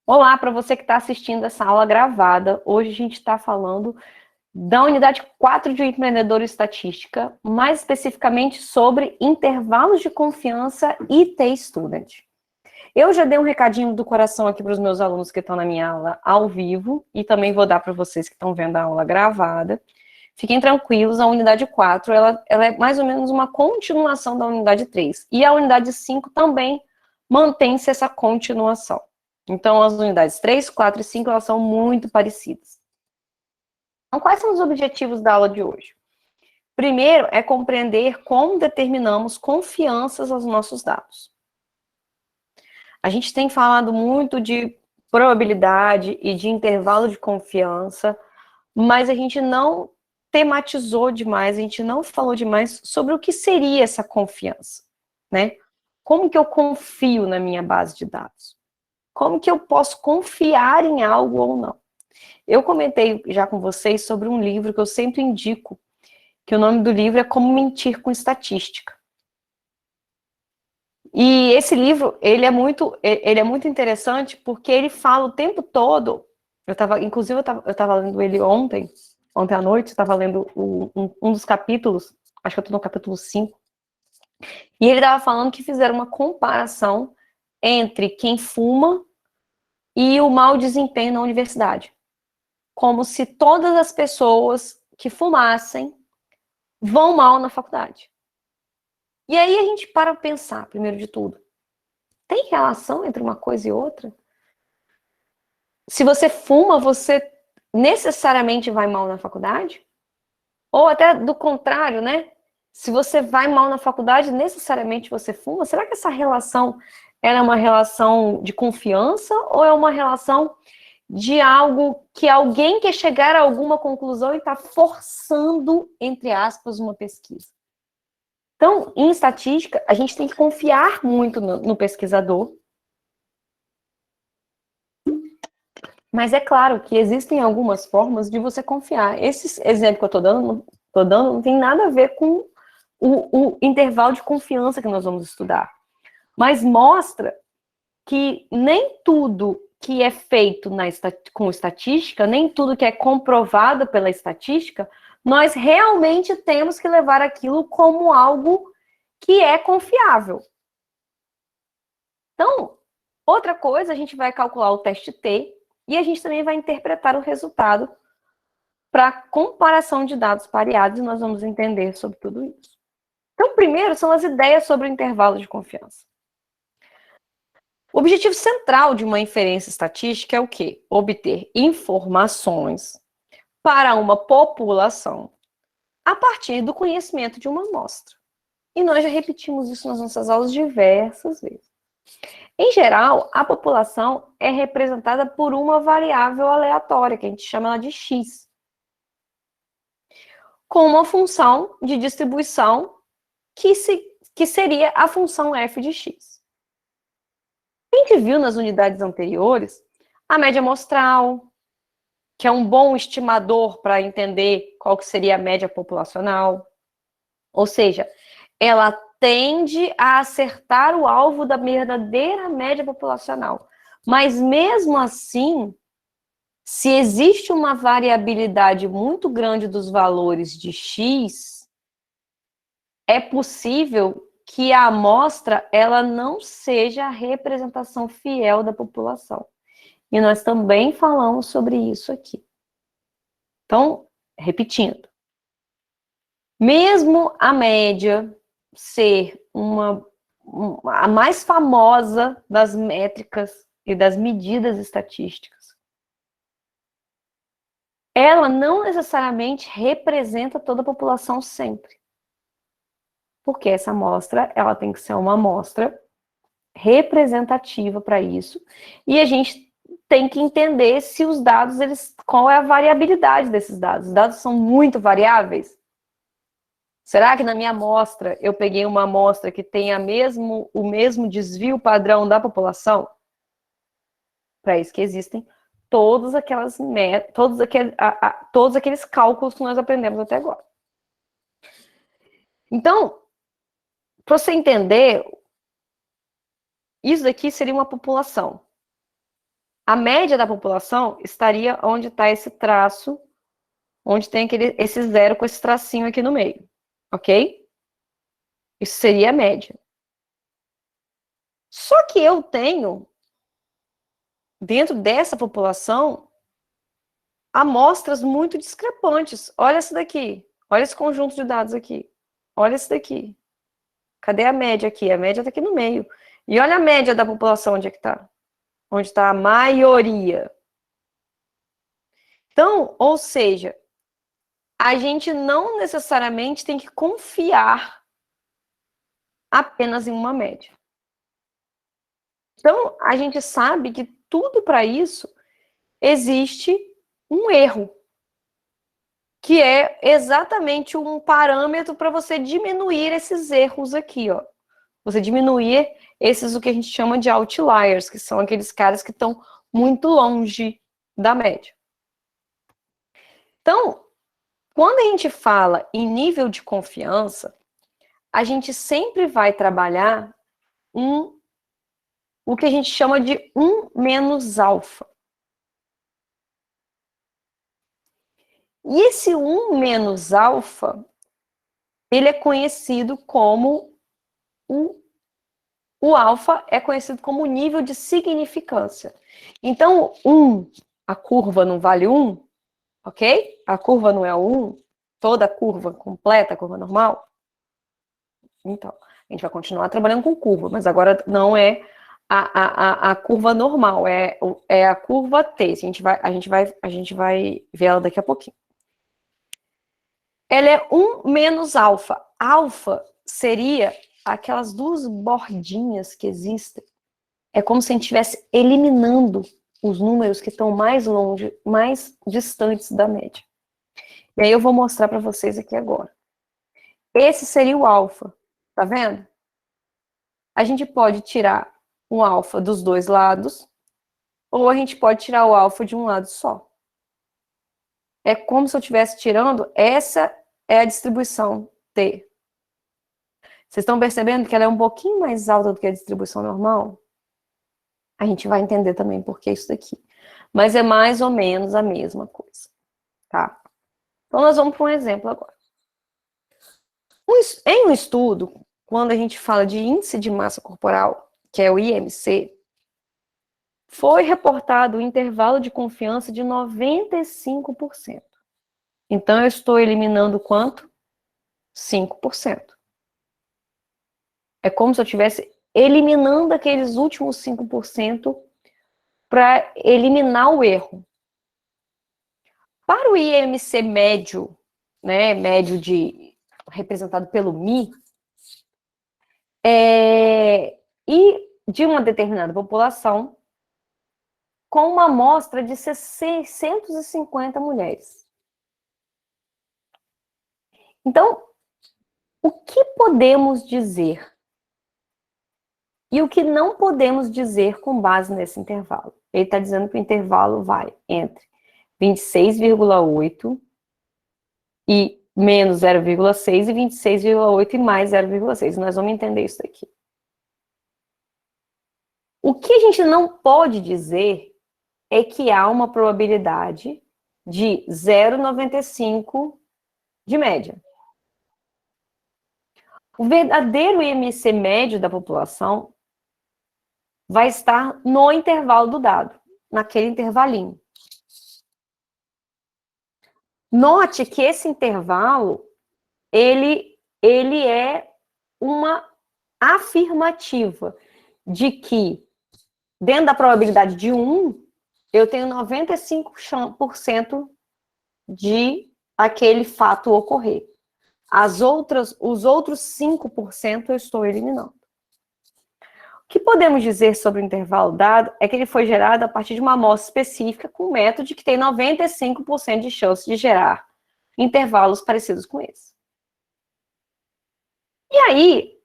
Olá, para você que está assistindo essa aula gravada. Hoje a gente está falando da unidade 4 de Empreendedor e Estatística, mais especificamente sobre intervalos de confiança e T-Student. Eu já dei um recadinho do coração aqui para os meus alunos que estão na minha aula ao vivo e também vou dar para vocês que estão vendo a aula gravada. Fiquem tranquilos, a unidade 4 ela é mais ou menos uma continuação da unidade 3. E a unidade 5 também mantém-se essa continuação. Então, as unidades 3, 4 e 5, elas são muito parecidas. Então, quais são os objetivos da aula de hoje? Primeiro, é compreender como determinamos confianças aos nossos dados. A gente tem falado muito de probabilidade e de intervalo de confiança, mas a gente não tematizou demais, a gente não falou demais sobre o que seria essa confiança, né? Como que eu confio na minha base de dados? Como que eu posso confiar em algo ou não? Eu comentei já com vocês sobre um livro que eu sempre indico, que o nome do livro é Como Mentir com Estatística. E esse livro, ele é muito interessante porque ele fala o tempo todo, inclusive eu estava lendo ele ontem à noite, eu estava lendo um dos capítulos, acho que eu estou no capítulo 5, e ele estava falando que fizeram uma comparação entre quem fuma e o mau desempenho na universidade. Como se todas as pessoas que fumassem vão mal na faculdade. E aí a gente para pensar, primeiro de tudo, tem relação entre uma coisa e outra? Se você fuma, você necessariamente vai mal na faculdade? Ou até do contrário, né? Se você vai mal na faculdade, necessariamente você fuma? Será que essa relação ela é uma relação de confiança ou é uma relação de algo que alguém quer chegar a alguma conclusão e está forçando, entre aspas, uma pesquisa? Então, em estatística, a gente tem que confiar muito no pesquisador, mas é claro que existem algumas formas de você confiar. Esse exemplo que eu estou dando não tem nada a ver com o intervalo de confiança que nós vamos estudar, mas mostra que nem tudo que é feito com estatística, nem tudo que é comprovado pela estatística, nós realmente temos que levar aquilo como algo que é confiável. Então, outra coisa, a gente vai calcular o teste T e a gente também vai interpretar o resultado para comparação de dados pareados, e nós vamos entender sobre tudo isso. Então, primeiro são as ideias sobre o intervalo de confiança. O objetivo central de uma inferência estatística é o quê? Obter informações para uma população a partir do conhecimento de uma amostra. E nós já repetimos isso nas nossas aulas diversas vezes. Em geral, a população é representada por uma variável aleatória, que a gente chama ela de x, com uma função de distribuição que seria a função f de x. A gente viu nas unidades anteriores a média amostral, que é um bom estimador para entender qual que seria a média populacional. Ou seja, ela tende a acertar o alvo da verdadeira média populacional. Mas mesmo assim, se existe uma variabilidade muito grande dos valores de x, é possível que a amostra ela não seja a representação fiel da população. E nós também falamos sobre isso aqui. Então, repetindo, mesmo a média ser a mais famosa das métricas e das medidas estatísticas, ela não necessariamente representa toda a população sempre. Porque essa amostra, ela tem que ser uma amostra representativa para isso, e a gente tem que entender se os dados, qual é a variabilidade desses dados. Os dados são muito variáveis? Será que na minha amostra, eu peguei uma amostra que tenha o mesmo desvio padrão da população? Para isso que existem todos aqueles cálculos que nós aprendemos até agora. Então, para você entender, isso daqui seria uma população. A média da população estaria onde está esse traço, onde tem esse zero com esse tracinho aqui no meio, ok? Isso seria a média. Só que eu tenho, dentro dessa população, amostras muito discrepantes. Olha essa daqui. Olha esse conjunto de dados aqui. Olha esse daqui. Cadê a média aqui? A média está aqui no meio. E olha a média da população, onde é que está? Onde está a maioria. Então, ou seja, a gente não necessariamente tem que confiar apenas em uma média. Então, a gente sabe que tudo para isso existe um erro, que é exatamente um parâmetro para você diminuir esses erros aqui, ó. Você diminuir esses, o que a gente chama de outliers, que são aqueles caras que estão muito longe da média. Então, quando a gente fala em nível de confiança, a gente sempre vai trabalhar o que a gente chama de 1 menos alfa. E esse 1 menos alfa, ele é conhecido como o alfa é conhecido como nível de significância. Então, 1, a curva não vale 1, ok? A curva não é 1, toda a curva completa, a curva normal. Então, a gente vai continuar trabalhando com curva, mas agora não é a curva normal, é a curva T. A gente vai ver ela daqui a pouquinho. Ela é 1 menos alfa. Alfa seria aquelas duas bordinhas que existem. É como se a gente estivesse eliminando os números que estão mais longe, mais distantes da média. E aí eu vou mostrar para vocês aqui agora. Esse seria o alfa, tá vendo? A gente pode tirar um alfa dos dois lados, ou a gente pode tirar o alfa de um lado só. É como se eu estivesse tirando, essa é a distribuição T. Vocês estão percebendo que ela é um pouquinho mais alta do que a distribuição normal? A gente vai entender também por que isso daqui. Mas é mais ou menos a mesma coisa, tá? Então, nós vamos para um exemplo agora. Em um estudo, quando a gente fala de índice de massa corporal, que é o IMC, foi reportado um intervalo de confiança de 95%. Então, eu estou eliminando quanto? 5%. É como se eu estivesse eliminando aqueles últimos 5% para eliminar o erro. Para o IMC médio, né, médio representado pelo Mi, e de uma determinada população, com uma amostra de 650 mulheres. Então, o que podemos dizer? E o que não podemos dizer com base nesse intervalo? Ele está dizendo que o intervalo vai entre 26,8 e menos 0,6 e 26,8 e mais 0,6. Nós vamos entender isso aqui. O que a gente não pode dizer é que há uma probabilidade de 0,95 de média. O verdadeiro IMC médio da população vai estar no intervalo do dado, naquele intervalinho. Note que esse intervalo, ele é uma afirmativa de que, dentro da probabilidade de 1, eu tenho 95% de aquele fato ocorrer. Os outros 5% eu estou eliminando. O que podemos dizer sobre o intervalo dado é que ele foi gerado a partir de uma amostra específica com um método que tem 95% de chance de gerar intervalos parecidos com esse. E aí,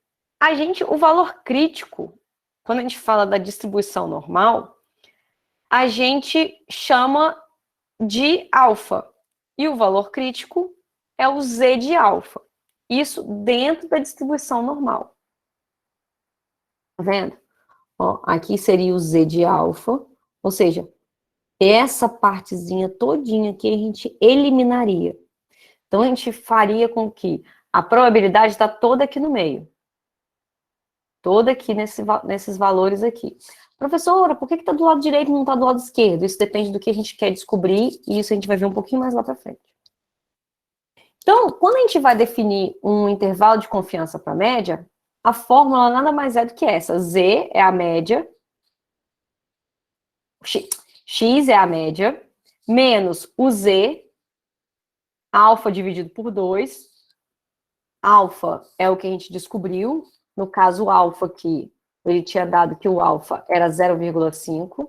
o valor crítico, quando a gente fala da distribuição normal, a gente chama de alfa. E o valor crítico é o Z de alfa. Isso dentro da distribuição normal. Tá vendo? Ó, aqui seria o Z de alfa, Ou seja, essa partezinha todinha aqui a gente eliminaria. Então, a gente faria com que a probabilidade está toda aqui no meio. Toda aqui nesses valores aqui. Professora, por que está do lado direito e não está do lado esquerdo? Isso depende do que a gente quer descobrir, e isso a gente vai ver um pouquinho mais lá para frente. Então, quando a gente vai definir um intervalo de confiança para a média, a fórmula nada mais é do que essa. Z é a média, X é a média, menos o Z, alfa dividido por 2. Alfa é o que a gente descobriu. No caso, o alfa aqui, ele tinha dado que o alfa era 0,5.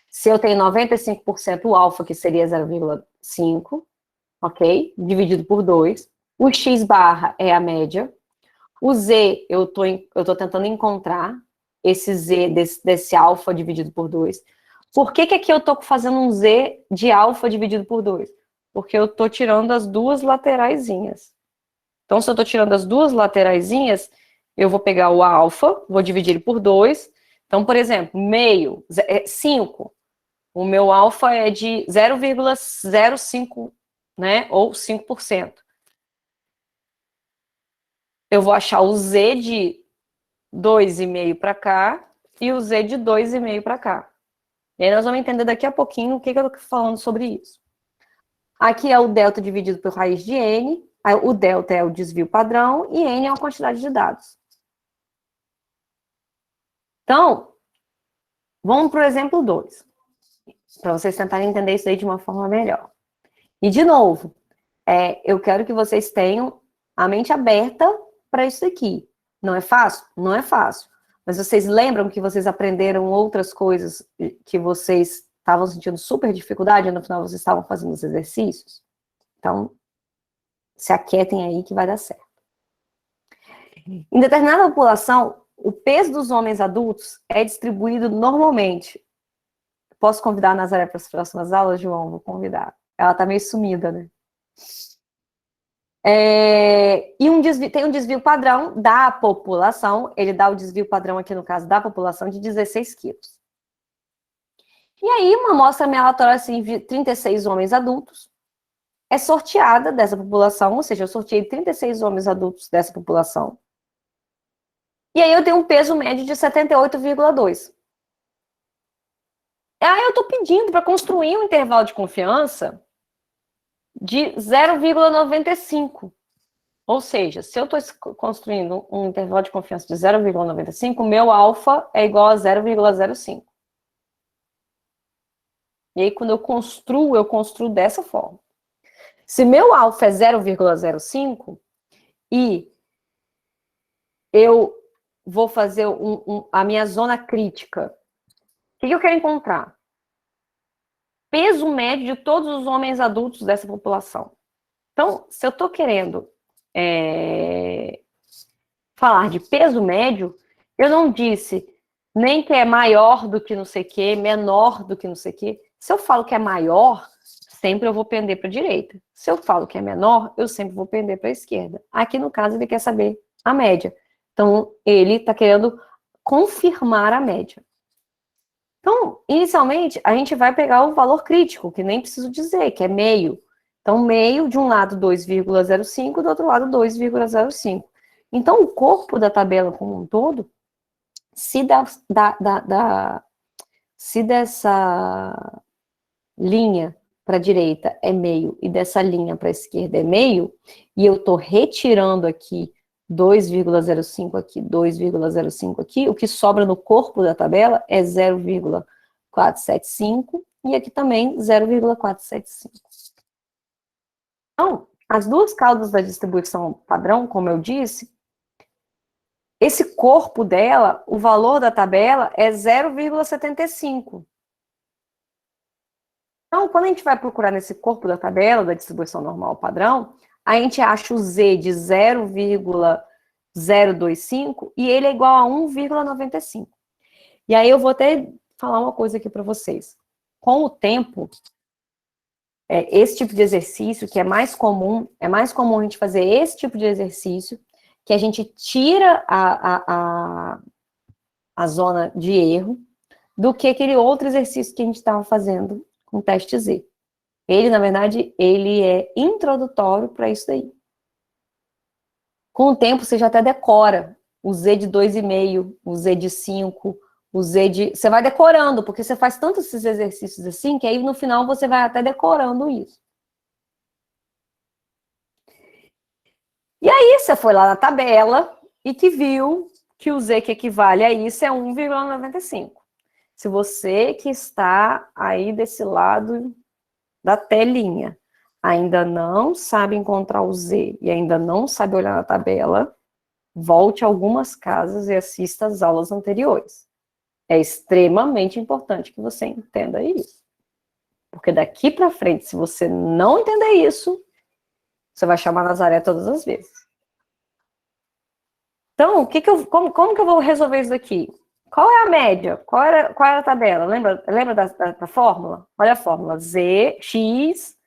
Se eu tenho 95%, o alfa, que seria 0,5, ok? Dividido por 2. O x barra é a média. O z, eu tô tentando encontrar esse z desse alfa dividido por 2. Por que aqui eu tô fazendo um z de alfa dividido por 2? Porque eu tô tirando as duas lateraisinhas. Então, se eu tô tirando as duas lateraisinhas, eu vou pegar o alfa, vou dividir ele por 2. Então, por exemplo, meio, 5. O meu alfa é de 0,05, né? Ou 5%. Eu vou achar o z de 2,5 para cá e o z de 2,5 para cá. E aí nós vamos entender daqui a pouquinho o que eu tô falando sobre isso. Aqui é o delta dividido por raiz de n. O delta é o desvio padrão e n é a quantidade de dados. Então, vamos para o exemplo 2, para vocês tentarem entender isso aí de uma forma melhor. E, de novo, eu quero que vocês tenham a mente aberta para isso aqui. Não é fácil? Não é fácil. Mas vocês lembram que vocês aprenderam outras coisas que vocês estavam sentindo super dificuldade e no final vocês estavam fazendo os exercícios? Então, se aquietem aí que vai dar certo. Em determinada população, o peso dos homens adultos é distribuído normalmente. Posso convidar a Nazaré para as próximas aulas, João? Vou convidar. Ela está meio sumida, né? E tem um desvio padrão da população. Ele dá o desvio padrão aqui, no caso, da população, de 16 quilos. E aí, uma amostra meio aleatória, assim, de 36 homens adultos, é sorteada dessa população, ou seja, eu sorteei 36 homens adultos dessa população. E aí eu tenho um peso médio de 78,2. Aí eu estou pedindo para construir um intervalo de confiança de 0,95. Ou seja, se eu estou construindo um intervalo de confiança de 0,95, meu alfa é igual a 0,05. E aí, quando eu construo dessa forma. Se meu alfa é 0,05 e eu vou fazer a minha zona crítica, o que eu quero encontrar? Peso médio de todos os homens adultos dessa população. Então, se eu estou querendo falar de peso médio, eu não disse nem que é maior do que não sei o que, menor do que não sei o que. Se eu falo que é maior, sempre eu vou pender para a direita. Se eu falo que é menor, eu sempre vou pender para a esquerda. Aqui, no caso, ele quer saber a média. Então, ele está querendo confirmar a média. Então, inicialmente, a gente vai pegar o valor crítico, que nem preciso dizer, que é meio. Então, meio, de um lado 2,05, do outro lado 2,05. Então, o corpo da tabela como um todo, se dessa linha para a direita é meio e dessa linha para a esquerda é meio, e eu estou retirando aqui 2,05 aqui, 2,05 aqui, o que sobra no corpo da tabela é 0,475 e aqui também 0,475. Então, as duas caudas da distribuição padrão, como eu disse, esse corpo dela, o valor da tabela é 0,75. Então, quando a gente vai procurar nesse corpo da tabela da distribuição normal padrão, a gente acha o z de 0,025 e ele é igual a 1,95. E aí eu vou até falar uma coisa aqui para vocês. Com o tempo, esse tipo de exercício, que é mais comum a gente fazer esse tipo de exercício, que a gente tira a zona de erro, do que aquele outro exercício que a gente estava fazendo com o teste Z. Ele, na verdade, ele é introdutório para isso daí. Com o tempo, você já até decora o Z de 2,5, o Z de 5, o Z de... Você vai decorando, porque você faz tantos esses exercícios assim, que aí no final você vai até decorando isso. E aí você foi lá na tabela e que viu que o Z que equivale a isso é 1,95. Se você que está aí desse lado da telinha ainda não sabe encontrar o Z e ainda não sabe olhar na tabela, volte algumas casas e assista às aulas anteriores. É extremamente importante que você entenda isso. Porque daqui para frente, se você não entender isso, você vai chamar Nazaré todas as vezes. Então, como que eu vou resolver isso daqui? Qual é a média? Qual era a tabela? Lembra da fórmula? Olha a fórmula. Z, X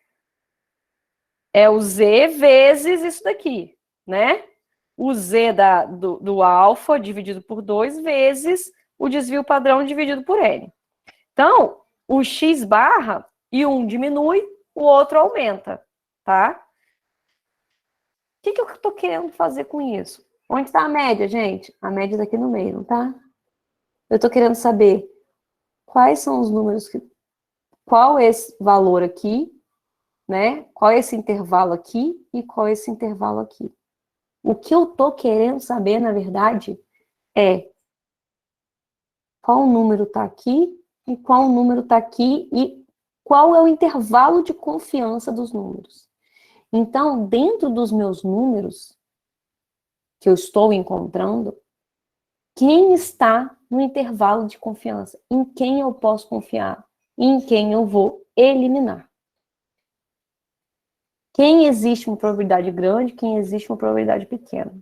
é o Z vezes isso daqui, né? O Z do alfa dividido por 2 vezes o desvio padrão dividido por N. Então, o X barra e um diminui, o outro aumenta, tá? O que eu estou querendo fazer com isso? Onde está a média, gente? A média daqui no meio, não tá? Eu estou querendo saber quais são os números, qual é esse valor aqui, né? Qual é esse intervalo aqui e qual é esse intervalo aqui. O que eu estou querendo saber, na verdade, é qual número está aqui e qual número está aqui e qual é o intervalo de confiança dos números. Então, dentro dos meus números que eu estou encontrando, quem está no intervalo de confiança? Em quem eu posso confiar? Em quem eu vou eliminar? Quem existe uma probabilidade grande, quem existe uma probabilidade pequena?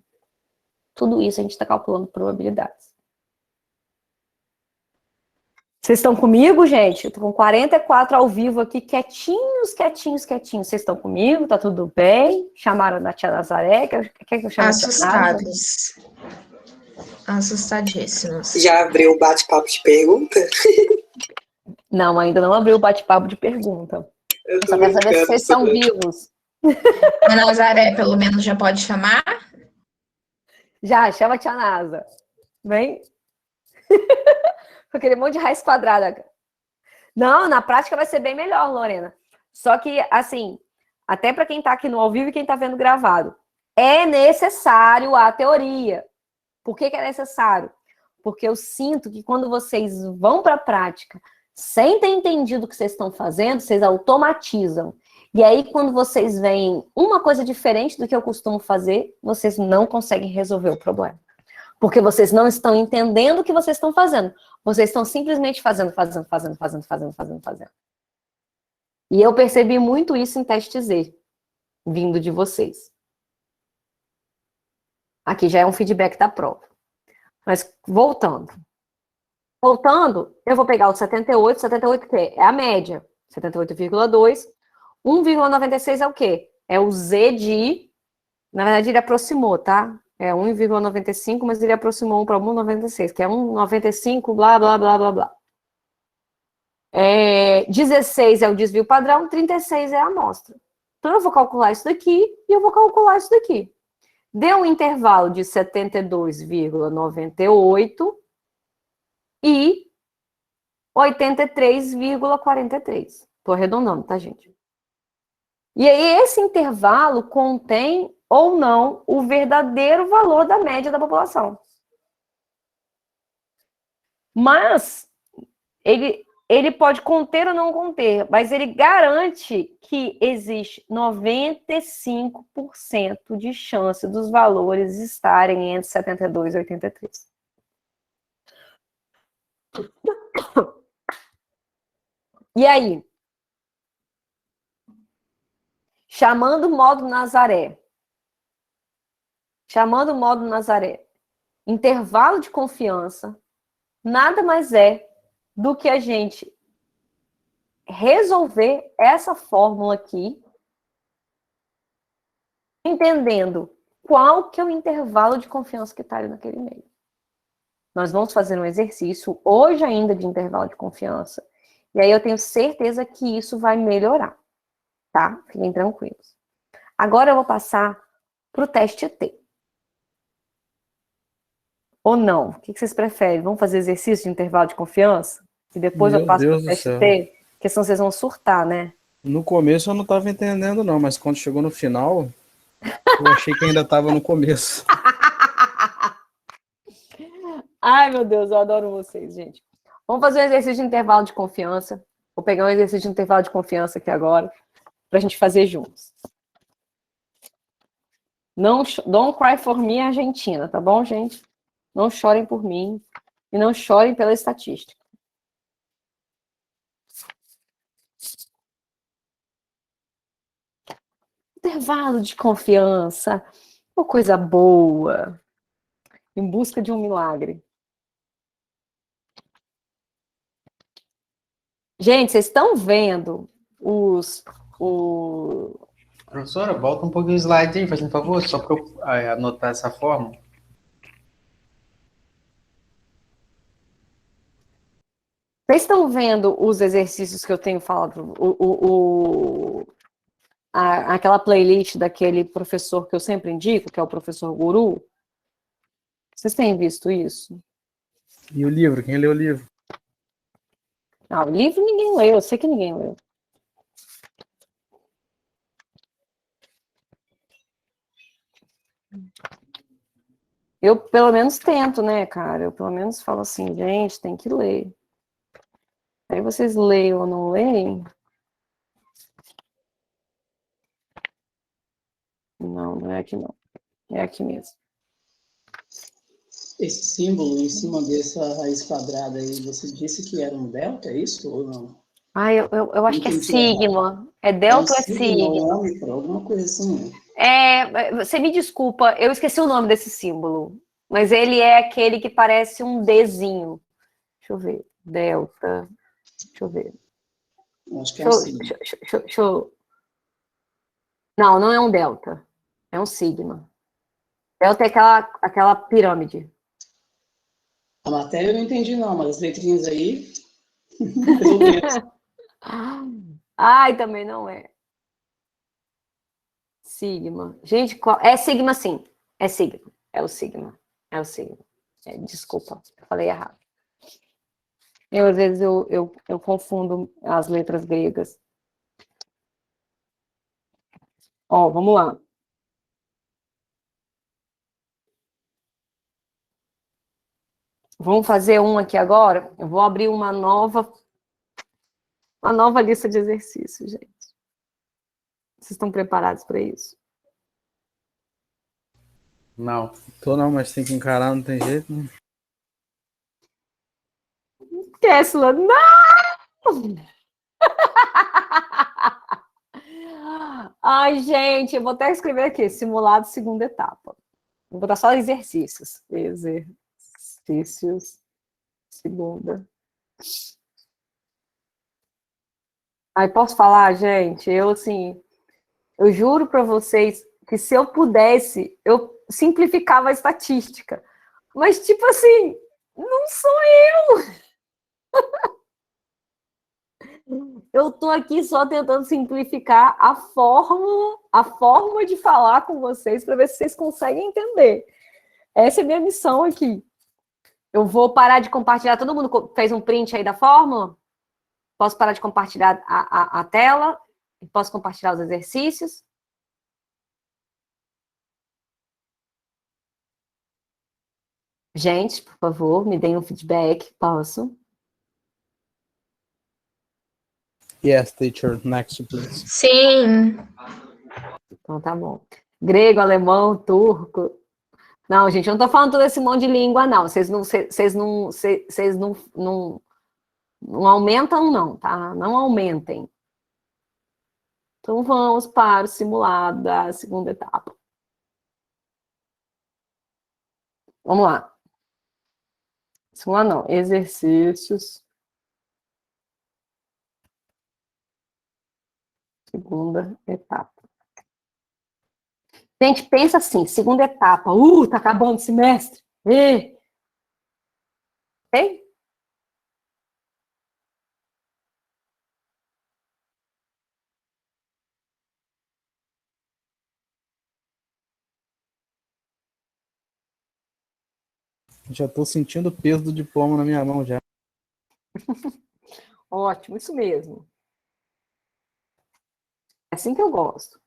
Tudo isso a gente está calculando probabilidades. Vocês estão comigo, gente? Eu tô com 44 ao vivo aqui, quietinhos. Vocês estão comigo? Tá tudo bem? Chamaram a tia Nazaré? Quer que eu chame a tia Nazaré? Assustados. Assustadíssimos. Já abriu o bate-papo de pergunta? Não, ainda não abriu o bate-papo de pergunta. Eu Só quero saber se vocês estão sobre... vivos. A Nazaré, pelo menos, já pode chamar? Já, chama a tia Nasa. Vem. Com aquele monte de raiz quadrada. Não, na prática vai ser bem melhor, Lorena. Só que, assim, até para quem está aqui no ao vivo e quem está vendo gravado, é necessário a teoria. Por que é necessário? Porque eu sinto que quando vocês vão para a prática, sem ter entendido o que vocês estão fazendo, vocês automatizam. E aí, quando vocês veem uma coisa diferente do que eu costumo fazer, vocês não conseguem resolver o problema. Porque vocês não estão entendendo o que vocês estão fazendo. Vocês estão simplesmente fazendo. E eu percebi muito isso em teste Z, vindo de vocês. Aqui já é um feedback da prova. Mas voltando. Eu vou pegar o 78 que é a média. 78,2. 1,96 é o quê? É o Z de... Na verdade, ele aproximou, tá? É 1,95, mas ele aproximou para 1,96, que é 1,95, blá, blá, blá, blá, blá. 16 é o desvio padrão, 36 é a amostra. Então, eu vou calcular isso daqui e eu vou calcular isso daqui. Deu um intervalo de 72,98 e 83,43. Estou arredondando, tá, gente? E aí, esse intervalo contém ou não o verdadeiro valor da média da população. Mas ele pode conter ou não conter, mas ele garante que existe 95% de chance dos valores estarem entre 72 e 83. E aí? Chamando o modo Nazaré. Intervalo de confiança nada mais é do que a gente resolver essa fórmula aqui, entendendo qual que é o intervalo de confiança que está ali naquele meio. Nós vamos fazer um exercício hoje ainda de intervalo de confiança. E aí eu tenho certeza que isso vai melhorar, tá? Fiquem tranquilos. Agora eu vou passar para o teste ET. Ou não? O que vocês preferem? Vamos fazer exercício de intervalo de confiança? E depois eu Meu passo para o Deus do teste céu. ET? Porque senão vocês vão surtar, né? No começo eu não estava entendendo, não, mas quando chegou no final, eu achei que ainda estava no começo. Ai, meu Deus, eu adoro vocês, gente. Vamos fazer um exercício de intervalo de confiança. Vou pegar um exercício de intervalo de confiança aqui agora, para a gente fazer juntos. Não, don't cry for me, Argentina, tá bom, gente? Não chorem por mim e não chorem pela estatística. Intervalo de confiança, uma coisa boa, em busca de um milagre. Gente, vocês estão vendo Professora, volta um pouquinho o slide aí, fazendo favor, só para eu anotar essa forma. Vocês estão vendo os exercícios que eu tenho falado, aquela playlist daquele professor que eu sempre indico, que é o professor Guru? Vocês têm visto isso? E o livro? Quem leu o livro? Ah, o livro ninguém leu, eu sei que ninguém leu. Eu, pelo menos, tento, né, cara? Eu, pelo menos, falo assim, gente, tem que ler. Aí vocês leem ou não leem? Não, não é aqui não. É aqui mesmo. Esse símbolo em cima dessa raiz quadrada aí, você disse que era um delta, é isso ou não? Ah, eu acho que é sigma. É É um delta ou é sigma, sigma? um ômicron, alguma coisa assim. Você me desculpa, eu esqueci o nome desse símbolo. Mas ele é aquele que parece um Dzinho. Deixa eu ver. Delta. Deixa eu ver. Acho que é um sigma. Não, não é um delta. É um sigma. Delta é aquela pirâmide. A matéria eu não entendi não, mas as letrinhas aí... pelo menos. Ai, também não é. Sigma. Gente, é sigma sim. É sigma. É o sigma. É o sigma. Desculpa, eu falei errado. Às vezes, eu confundo as letras gregas. Ó, vamos lá. Vamos fazer um aqui agora? Eu vou abrir uma nova lista de exercícios, gente. Vocês estão preparados para isso? Não. Tô não, mas tem que encarar, não tem jeito. Né? Kessler, não! Ai, gente, eu vou até escrever aqui, simulado segunda etapa. Vou botar só exercícios. Exercícios, segunda. Aí, posso falar, gente? Eu juro para vocês que se eu pudesse, eu simplificava a estatística. Mas, tipo assim, não sou eu. Eu tô aqui só tentando simplificar a forma de falar com vocês para ver se vocês conseguem entender. Essa é a minha missão aqui. Eu vou parar de compartilhar. Todo mundo fez um print aí da fórmula? Posso parar de compartilhar a tela? Posso compartilhar os exercícios? Gente, por favor, me deem um feedback. Posso? Yes, teacher. Next, please. Sim. Então tá bom. Grego, alemão, turco. Não, gente, eu não tô falando todo esse monte de língua, não. Vocês não aumentam, não, tá? Não aumentem. Então vamos para o simulado da segunda etapa. Vamos lá. Simulado não, exercícios. Segunda etapa. Gente, pensa assim, segunda etapa. Tá acabando o semestre. Ok? Já tô sentindo o peso do diploma na minha mão já. Ótimo, isso mesmo. É assim que eu gosto.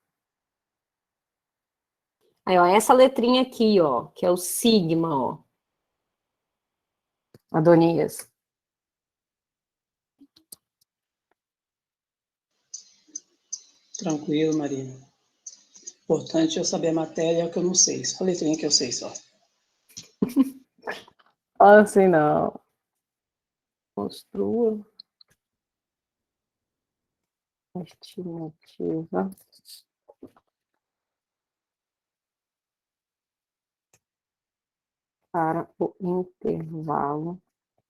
Aí, ó, essa letrinha aqui, ó, que é o sigma, ó. Adonias. Tranquilo, Marina. Importante eu saber a matéria que eu não sei. Só a letrinha que eu sei só. Assim não. Construa. Estimativa. Para o intervalo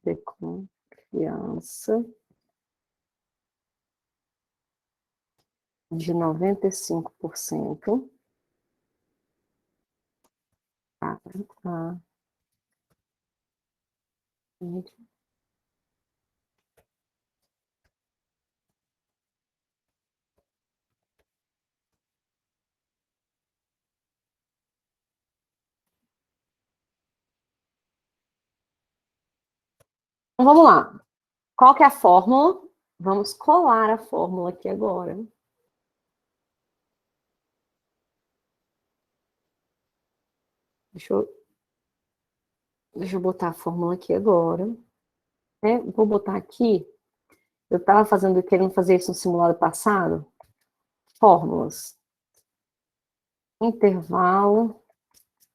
de confiança de 95% para a Então, vamos lá. Qual que é a fórmula? Vamos colar a fórmula aqui agora. Deixa eu botar a fórmula aqui agora. Vou botar aqui. Eu estava querendo fazer isso no simulado passado. Fórmulas. Intervalo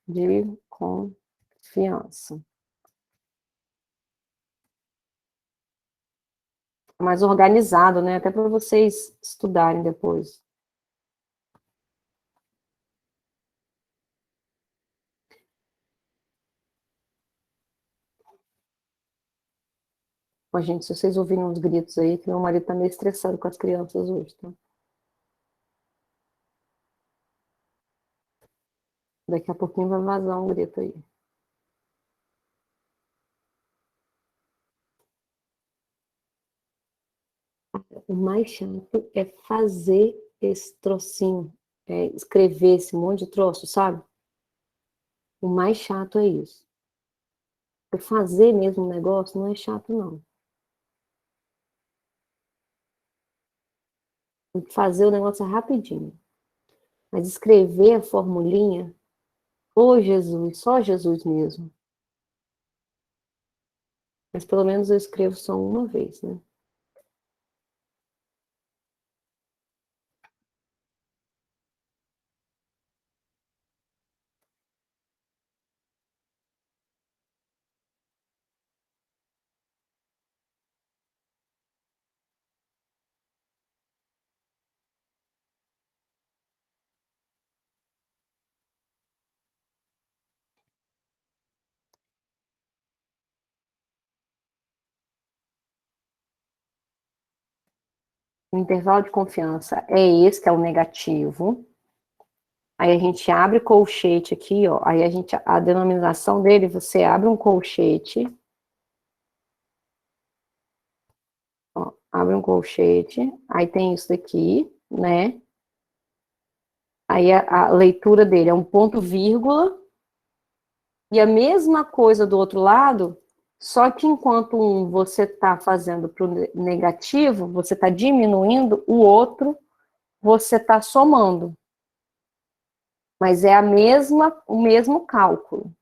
de confiança. Mais organizado, né? Até para vocês estudarem depois. Ó, gente, se vocês ouvirem uns gritos aí, que meu marido tá meio estressado com as crianças hoje, tá? Daqui a pouquinho vai vazar um grito aí. O mais chato é fazer esse trocinho, escrever esse monte de troço, sabe? O mais chato é isso. Fazer mesmo o negócio não é chato, não. Fazer o negócio é rapidinho. Mas escrever a formulinha, ô Jesus, só Jesus mesmo. Mas pelo menos eu escrevo só uma vez, né? O intervalo de confiança é esse, que é o negativo. Aí a gente abre colchete aqui, ó. Aí a denominação dele, você abre um colchete. Ó, abre um colchete. Aí tem isso daqui, né? Aí a leitura dele é um ponto vírgula. E a mesma coisa do outro lado, só que enquanto você está fazendo para o negativo, você está diminuindo, o outro você está somando. Mas é o mesmo cálculo.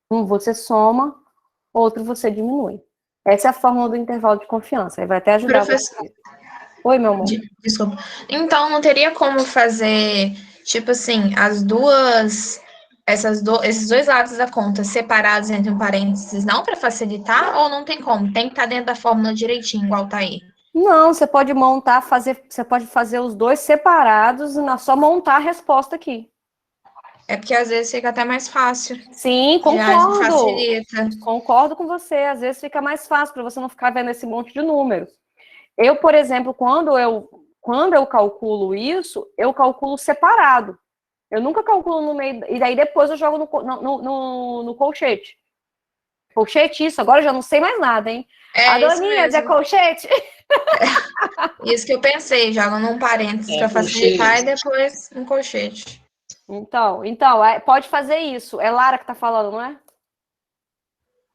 Um você soma, outro você diminui. Essa é a fórmula do intervalo de confiança. Aí vai até ajudar você. Oi, meu amor. Desculpa. Então, não teria como fazer, tipo assim, esses dois lados da conta separados entre um parênteses, não para facilitar, ou não tem como? Tem que estar dentro da fórmula direitinho, igual tá aí. Não, você pode você pode fazer os dois separados e só montar a resposta aqui. É porque às vezes fica até mais fácil. Sim, Já concordo. facilita. Concordo com você. Às vezes fica mais fácil para você não ficar vendo esse monte de números. Eu, por exemplo, quando eu calculo isso, eu calculo separado. Eu nunca calculo no meio, e daí depois eu jogo no colchete. Colchete, isso. Agora eu já não sei mais nada, hein? É isso Adoninhas, é mesmo. colchete? Isso que eu pensei, joga num parênteses É, para facilitar e colchete. depois um colchete. Então, pode fazer isso. É Lara que tá falando, não é?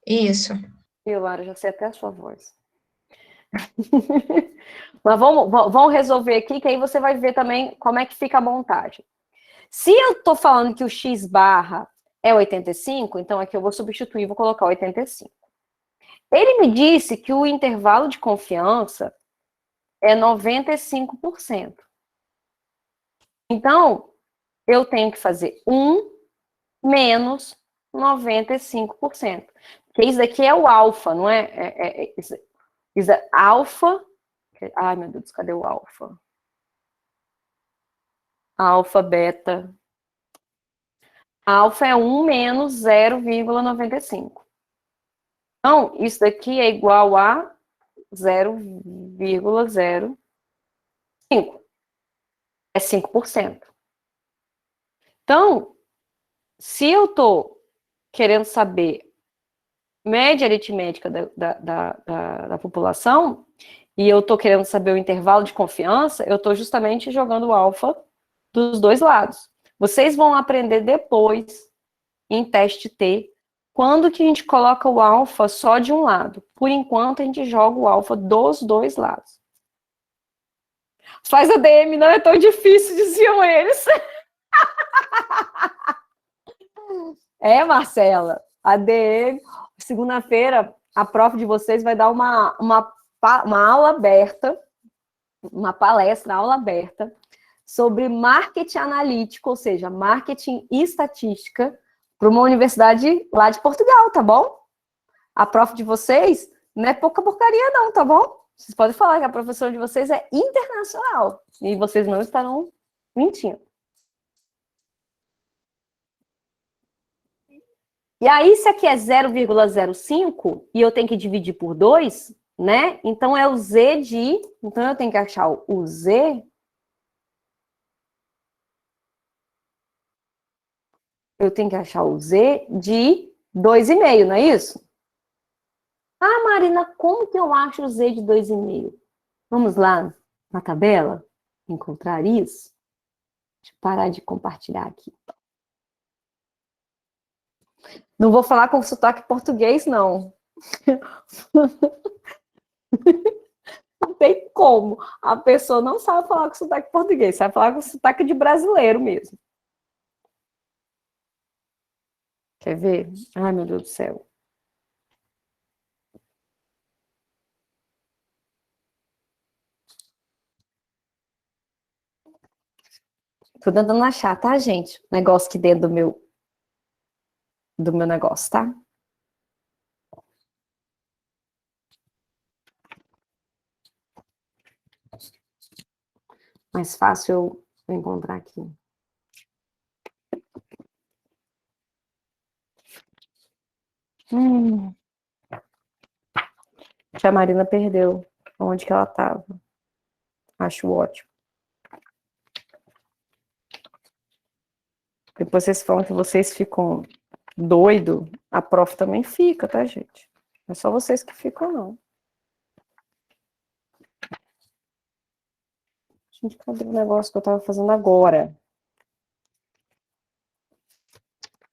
Isso. Ih, Lara, já sei até a sua voz. Mas vamos resolver aqui, que aí você vai ver também como é que fica a montagem. Se eu tô falando que o x barra é 85, então aqui eu vou substituir, vou colocar 85. Ele me disse que o intervalo de confiança é 95%. Então, eu tenho que fazer 1 menos 95%. Porque isso daqui é o alfa, não é? Isso é alfa. Ai, meu Deus, cadê o alfa? Alfa, beta. Alfa é 1 menos 0,95. Então, isso daqui é igual a 0,05. É 5%. Então, se eu estou querendo saber média aritmética da população, e eu estou querendo saber o intervalo de confiança, eu estou justamente jogando o alfa dos dois lados. Vocês vão aprender depois, em teste T, quando que a gente coloca o alfa só de um lado. Por enquanto, a gente joga o alfa dos dois lados. Faz ADM, não é tão difícil, diziam eles. É, Marcela, ADM, segunda-feira, a prof de vocês vai dar uma aula aberta, uma palestra, aula aberta, sobre marketing analítico, ou seja, marketing e estatística, para uma universidade lá de Portugal, tá bom? A prof de vocês não é pouca porcaria não, tá bom? Vocês podem falar que a professora de vocês é internacional, e vocês não estarão mentindo. E aí, se aqui é 0,05 e eu tenho que dividir por 2, né? Então é o Z de... Então eu tenho que achar o Z... Eu tenho que achar o Z de 2,5, não é isso? Ah, Marina, como que eu acho o Z de 2,5? Vamos lá na tabela encontrar isso? Deixa eu parar de compartilhar aqui. Não vou falar com sotaque português, não. Não tem como. A pessoa não sabe falar com sotaque português, sabe falar com sotaque de brasileiro mesmo. Quer ver? Ai, meu Deus do céu. Tô tentando achar, tá, gente? Negócio aqui dentro do meu negócio, tá? Mais fácil eu encontrar aqui. A Marina perdeu onde que ela estava. Acho ótimo. Depois vocês falam que vocês ficam doido, a prof também fica, tá, gente? Não é só vocês que ficam, não. Gente, cadê o negócio que eu tava fazendo agora?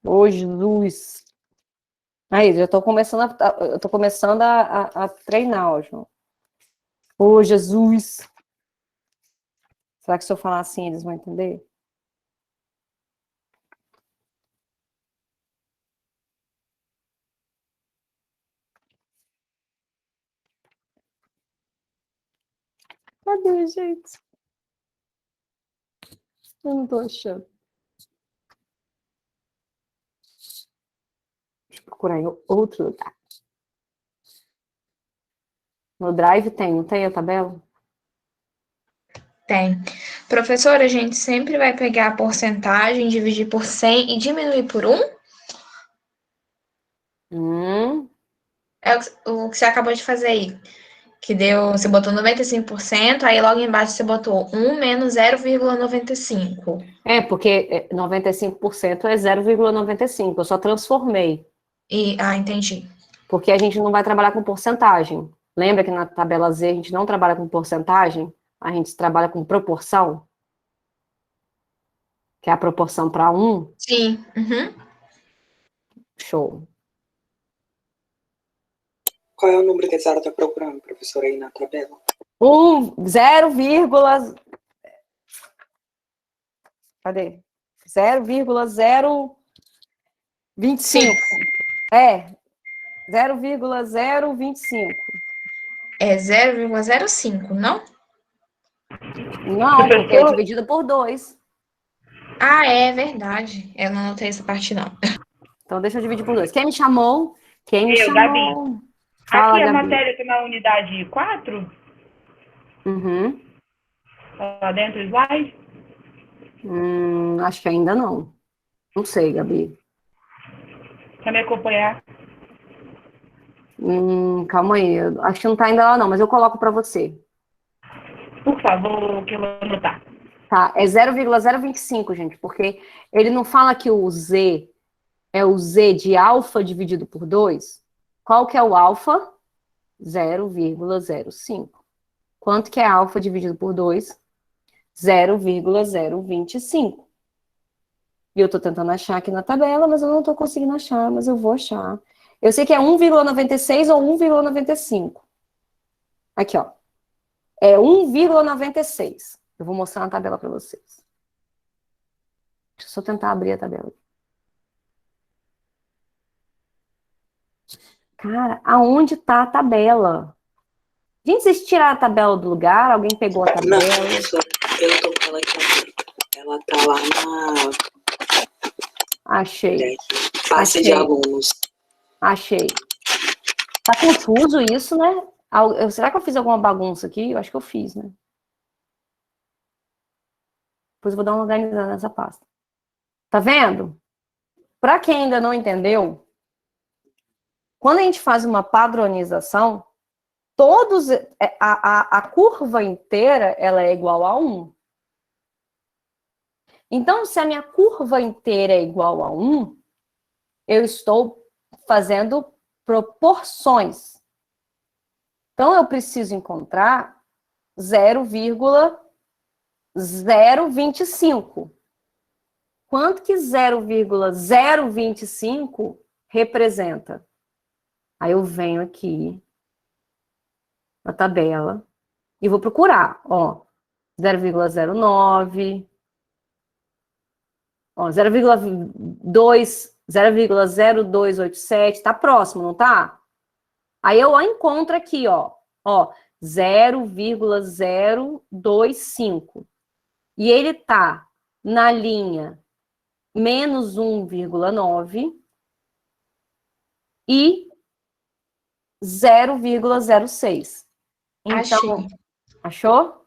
Ô, Jesus! Aí, já tô começando a treinar, ó, João. Ô, Jesus! Será que se eu falar assim, eles vão entender? Cadê, gente? Eu não tô achando. Deixa eu procurar em outro lugar. No Drive tem, não tem a tabela? Tem. Professora, a gente sempre vai pegar a porcentagem, dividir por 100 e diminuir por 1? É o que você acabou de fazer aí. Que deu, você botou 95%, aí logo embaixo você botou 1 menos 0,95. É, porque 95% é 0,95, eu só transformei. Entendi. Porque a gente não vai trabalhar com porcentagem. Lembra que na tabela Z a gente não trabalha com porcentagem? A gente trabalha com proporção? Que é a proporção para 1. Sim. Uhum. Show. Qual é o número que a senhora está procurando, professora, aí na tabela? 0, cadê? 0,025. É, 0,025. É 0,05, não? Não, porque é dividido por 2. Ah, é verdade. Eu não anotei essa parte, não. Então, deixa eu dividir por 2. Quem me chamou? Quem me Eu, chamou? Fala, Aqui a Gabi. matéria tá na unidade 4, Uhum. lá dentro do slide. Acho que ainda não. Não sei, Gabi. Pra me acompanhar. Calma aí. Acho que não tá ainda lá, não, mas eu coloco para você. Por favor, que eu vou anotar. Tá, é 0,025, gente, porque ele não fala que o Z é o Z de alfa dividido por 2. Qual que é o alfa? 0,05. Quanto que é alfa dividido por 2? 0,025. E eu tô tentando achar aqui na tabela, mas eu não tô conseguindo achar, mas eu vou achar. Eu sei que é 1,96 ou 1,95. Aqui, ó. É 1,96. Eu vou mostrar na tabela para vocês. Deixa eu só tentar abrir a tabela. Cara, aonde tá a tabela? Gente, vocês tiraram a tabela do lugar? Alguém pegou a Não, tabela? professora, eu tô com ela aqui aberta. Ela tá lá na Achei. face de alunos. Achei. Tá confuso isso, né? Será que eu fiz alguma bagunça aqui? Eu acho que eu fiz, né? Depois eu vou dar uma organizada nessa pasta. Tá vendo? Para quem ainda não entendeu, quando a gente faz uma padronização, a curva inteira ela é igual a 1. Então, se a minha curva inteira é igual a 1, eu estou fazendo proporções. Então, eu preciso encontrar 0,025. Quanto que 0,025 representa? Aí eu venho aqui na tabela e vou procurar, ó, 0,09, ó, 0,0287, tá próximo, não tá? Aí eu encontro aqui, ó, 0,025. E ele tá na linha menos 1,9 e 0,06. Então, achou?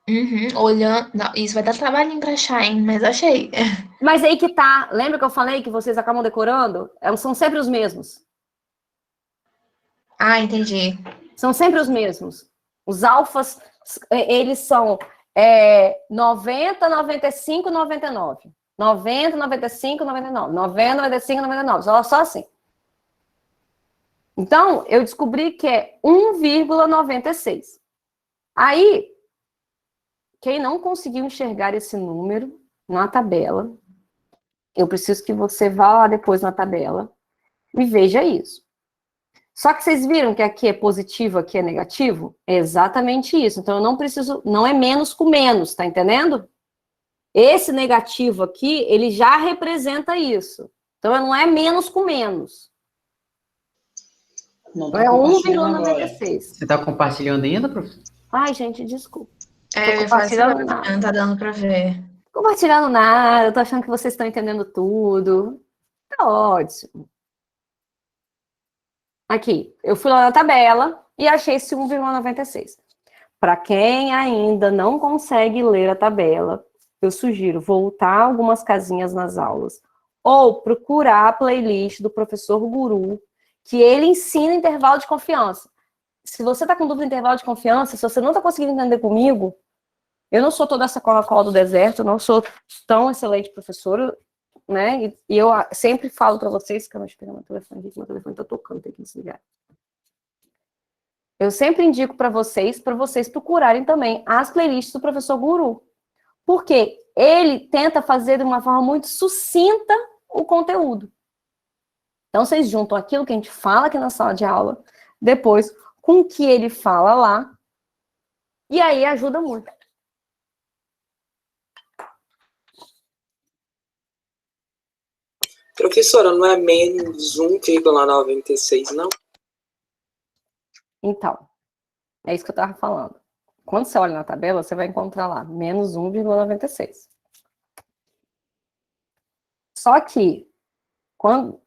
Uhum, olhando. Não, isso vai dar trabalhinho pra achar, hein? Mas achei. Mas aí que tá. Lembra que eu falei que vocês acabam decorando? São sempre os mesmos. Ah, entendi. São sempre os mesmos. Os alfas, eles são 90, 95, 99. 90, 95, 99. 90, 95, 99. Só assim. Então, eu descobri que é 1,96. Aí, quem não conseguiu enxergar esse número na tabela, eu preciso que você vá lá depois na tabela e veja isso. Só que vocês viram que aqui é positivo, aqui é negativo? É exatamente isso. Então, eu não preciso, não é menos com menos, tá entendendo? Esse negativo aqui, ele já representa isso. Então, não é menos com menos. Não É tá compartilhando agora. 1,96. Você tá compartilhando ainda, professor? Ai, gente, desculpa. Eu ia falar assim, compartilhando nada. não tá dando pra ver. Compartilhando nada, eu tô achando que vocês estão entendendo tudo. Tá ótimo. Aqui, eu fui lá na tabela e achei esse 1,96. Para quem ainda não consegue ler a tabela, eu sugiro voltar algumas casinhas nas aulas ou procurar a playlist do professor Guru, que ele ensina intervalo de confiança. Se você está com dúvida em intervalo de confiança, se você não está conseguindo entender comigo, eu não sou toda essa Coca-Cola do deserto, eu não sou tão excelente professora, né? E eu sempre falo para vocês, que eu não espero meu telefone aqui, meu telefone tá tocando, tem que desligar. Eu sempre indico para vocês procurarem também as playlists do professor Guru. Porque ele tenta fazer de uma forma muito sucinta o conteúdo. Então, vocês juntam aquilo que a gente fala aqui na sala de aula, depois com o que ele fala lá, e aí ajuda muito. Professora, não é menos 1,96, não? Então, é isso que eu estava falando. Quando você olha na tabela, você vai encontrar lá, menos 1,96. Só que, quando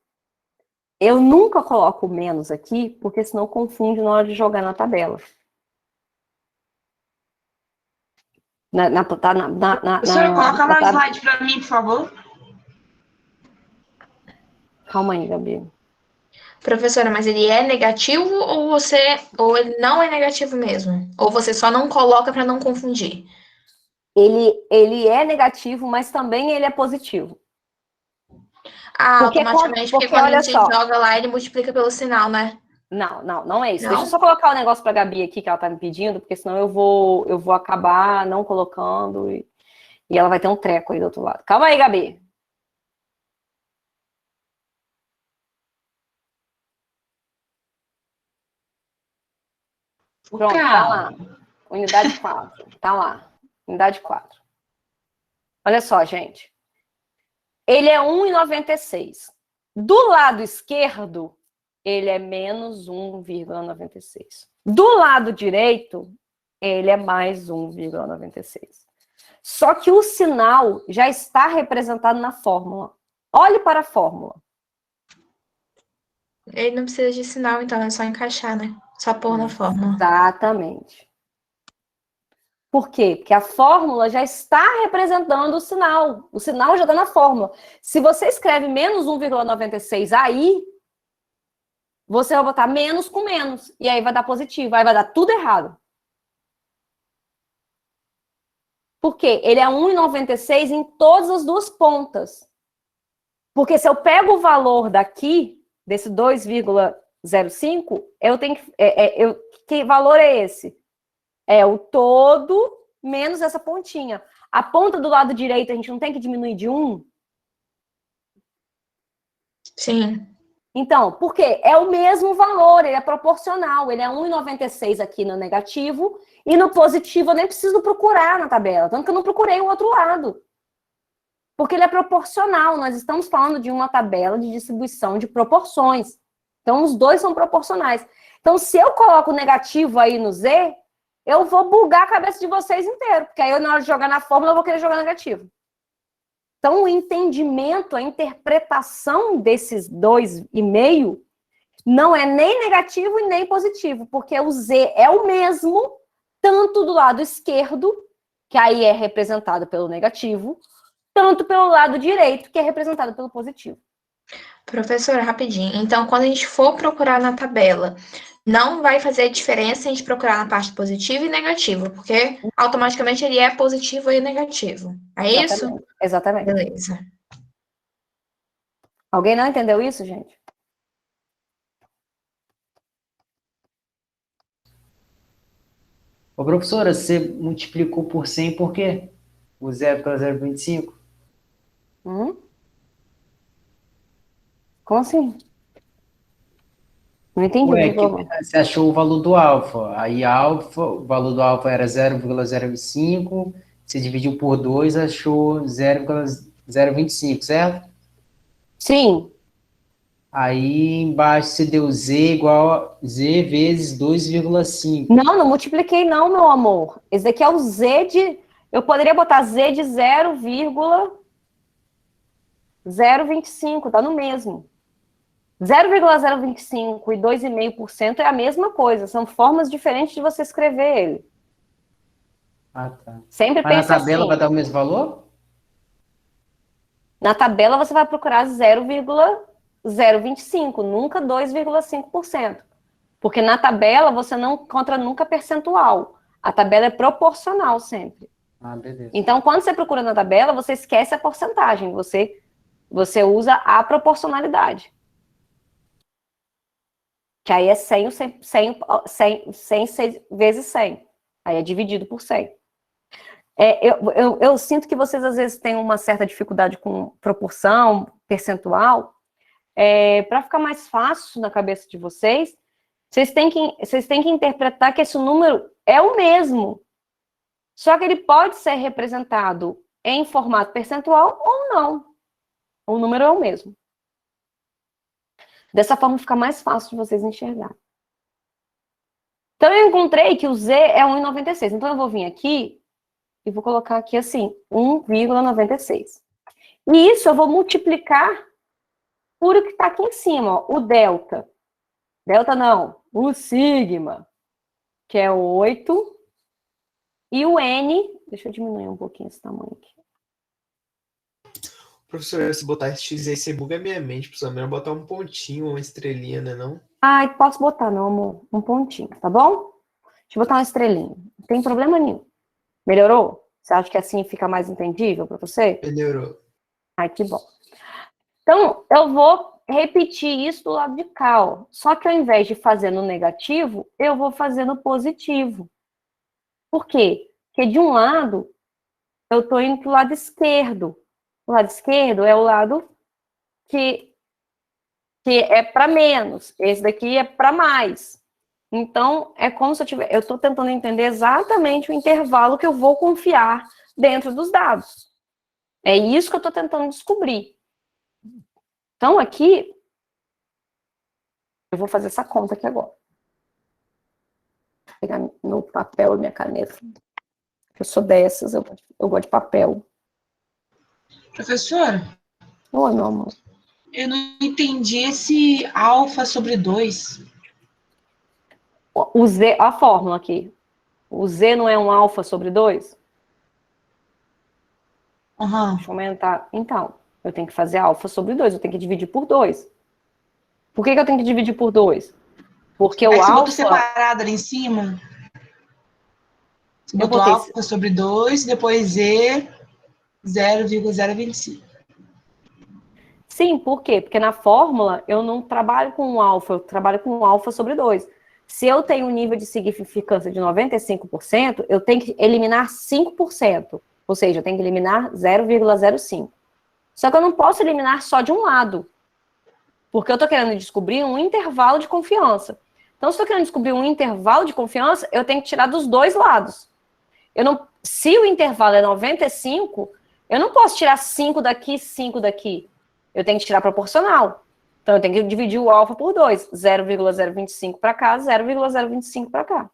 eu nunca coloco menos aqui, porque senão confunde na hora de jogar na tabela. Professora, coloca mais slide para mim, por favor. Calma aí, Gabi. Professora, mas ele é negativo ou ele não é negativo mesmo? Ou você só não coloca para não confundir? Ele é negativo, mas também ele é positivo. Ah, Porque automaticamente, porque quando olha a gente só. Joga lá, ele multiplica pelo sinal, né? Não é isso. Não? Deixa eu só colocar o negócio pra Gabi aqui, que ela tá me pedindo, porque senão eu vou acabar não colocando e ela vai ter um treco aí do outro lado. Calma aí, Gabi. Pronto, tá lá. Unidade 4. Tá lá. Unidade 4. Olha só, gente. Ele é 1,96. Do lado esquerdo, ele é menos 1,96. Do lado direito, ele é mais 1,96. Só que o sinal já está representado na fórmula. Olhe para a fórmula. Ele não precisa de sinal, então é só encaixar, né? Só pôr na fórmula. Exatamente. Por quê? Porque a fórmula já está representando o sinal. O sinal já está na fórmula. Se você escreve menos 1,96 aí, você vai botar menos com menos. E aí vai dar positivo. Aí vai dar tudo errado. Por quê? Ele é 1,96 em todas as duas pontas. Porque se eu pego o valor daqui, desse 2,05, eu tenho que... que valor é esse? É o todo menos essa pontinha. A ponta do lado direito, a gente não tem que diminuir de 1? Sim. Então, por quê? É o mesmo valor, ele é proporcional. Ele é 1,96 aqui no negativo e no positivo eu nem preciso procurar na tabela. Tanto que eu não procurei o outro lado. Porque ele é proporcional. Nós estamos falando de uma tabela de distribuição de proporções. Então, os dois são proporcionais. Então, se eu coloco o negativo aí no Z, eu vou bugar a cabeça de vocês inteiro, porque aí eu, na hora de jogar na fórmula, eu vou querer jogar negativo. Então, o entendimento, a interpretação desses 2,5 não é nem negativo e nem positivo, porque o Z é o mesmo, tanto do lado esquerdo, que aí é representado pelo negativo, tanto pelo lado direito, que é representado pelo positivo. Professora, rapidinho. Então, quando a gente for procurar na tabela, não vai fazer diferença a gente procurar na parte positiva e negativa, porque automaticamente ele é positivo e negativo. É isso? Exatamente. Beleza. Alguém não entendeu isso, gente? Ô, professora, você multiplicou por 100 por quê? O 0 pela 0,25? Como assim? Não entendi. Ué, você achou o valor do alfa. Aí o valor do alfa era 0,05, você dividiu por 2, achou 0,025, certo? Sim. Aí embaixo você deu Z igual a Z vezes 2,5. Não multipliquei não, meu amor. Esse daqui é o Z de... Eu poderia botar Z de 0,025, tá no mesmo. 0,025 e 2,5% é a mesma coisa. São formas diferentes de você escrever ele. Ah, tá. Sempre Mas pensa na tabela assim. vai dar o mesmo valor? Na tabela você vai procurar 0,025, nunca 2,5%. Porque na tabela você não encontra nunca percentual. A tabela é proporcional sempre. Ah, beleza. Então, quando você procura na tabela, você esquece a porcentagem. Você você usa a proporcionalidade. Que aí é 100 vezes 100. Aí é dividido por 100. Eu sinto que vocês, às vezes, têm uma certa dificuldade com proporção, percentual. Para ficar mais fácil na cabeça de vocês, vocês têm que interpretar que esse número é o mesmo. Só que ele pode ser representado em formato percentual ou não. O número é o mesmo. Dessa forma fica mais fácil de vocês enxergarem. Então eu encontrei que o Z é 1,96. Então eu vou vir aqui e vou colocar aqui assim, 1,96. E isso eu vou multiplicar por o que está aqui em cima, ó, o delta. Delta não, o sigma, que é 8. E o N, deixa eu diminuir um pouquinho esse tamanho aqui. Professor, se botar esse X aí, você buga a minha mente, professor. Melhor botar um pontinho, uma estrelinha, né, não? Ai, posso botar, não, amor. Um pontinho, tá bom? Deixa eu botar uma estrelinha. Não tem problema nenhum. Melhorou? Você acha que assim fica mais entendível para você? Melhorou. Ai, que bom. Então, eu vou repetir isso do lado de cá, ó. Só que ao invés de fazer no negativo, eu vou fazer no positivo. Por quê? Porque de um lado, eu estou indo para o lado esquerdo. O lado esquerdo é o lado que é para menos. Esse daqui é para mais. Então, é como se eu estou tentando entender exatamente o intervalo que eu vou confiar dentro dos dados. É isso que eu estou tentando descobrir. Então, aqui, eu vou fazer essa conta aqui agora. Vou pegar meu papel e minha caneta. Eu sou dessas, eu gosto de papel. Professora, Oi, meu amor. eu não entendi esse alfa sobre 2. O Z, a fórmula aqui. O Z não é um alfa sobre 2? Aham. Deixa eu aumentar. Então, eu tenho que fazer alfa sobre 2, eu tenho que dividir por 2. Por que eu tenho que dividir por 2? Porque o Você botou alfa... separado ali em cima? Você Eu botou botei alfa sobre 2, depois Z 0,025. Sim, por quê? Porque na fórmula eu não trabalho com um alfa, eu trabalho com um alfa sobre 2. Se eu tenho um nível de significância de 95%, eu tenho que eliminar 5%. Ou seja, eu tenho que eliminar 0,05. Só que eu não posso eliminar só de um lado. Porque eu estou querendo descobrir um intervalo de confiança. Então, se eu estou querendo descobrir um intervalo de confiança, eu tenho que tirar dos dois lados. Se o intervalo é 95, eu não posso tirar 5 daqui, 5 daqui. Eu tenho que tirar proporcional. Então, eu tenho que dividir o alfa por 2. 0,025 para cá, 0,025 para cá.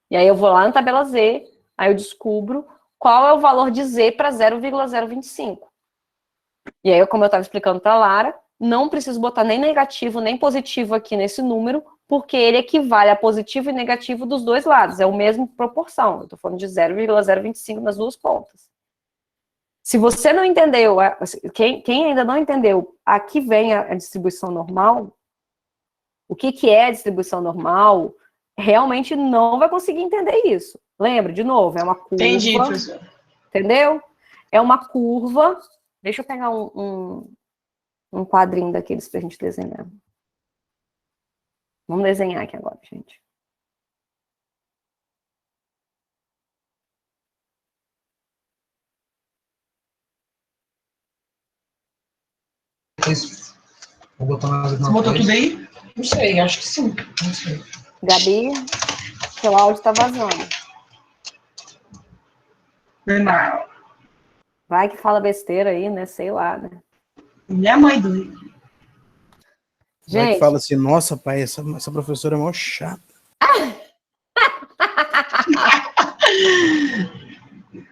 E aí eu vou lá na tabela Z, aí eu descubro qual é o valor de Z para 0,025. E aí, como eu estava explicando para a Lara, não preciso botar nem negativo, nem positivo aqui nesse número, porque ele equivale a positivo e negativo dos dois lados. É a mesma proporção. Eu estou falando de 0,025 nas duas pontas. Se você não entendeu, quem ainda não entendeu, aqui vem a distribuição normal, o que é a distribuição normal, realmente não vai conseguir entender isso. Lembra, de novo, é uma curva. Entendi, professor. Entendeu? É uma curva. Deixa eu pegar um quadrinho daqueles pra gente desenhar. Vamos desenhar aqui agora, gente. Vou botar mais Você botou tudo aí? Não sei, acho que sim. Não sei. Gabi, seu áudio tá vazando. Não. Vai que fala besteira aí, né? Sei lá, né? Minha mãe doida. Vai que Gente, fala assim, nossa, pai, essa professora é mó chata.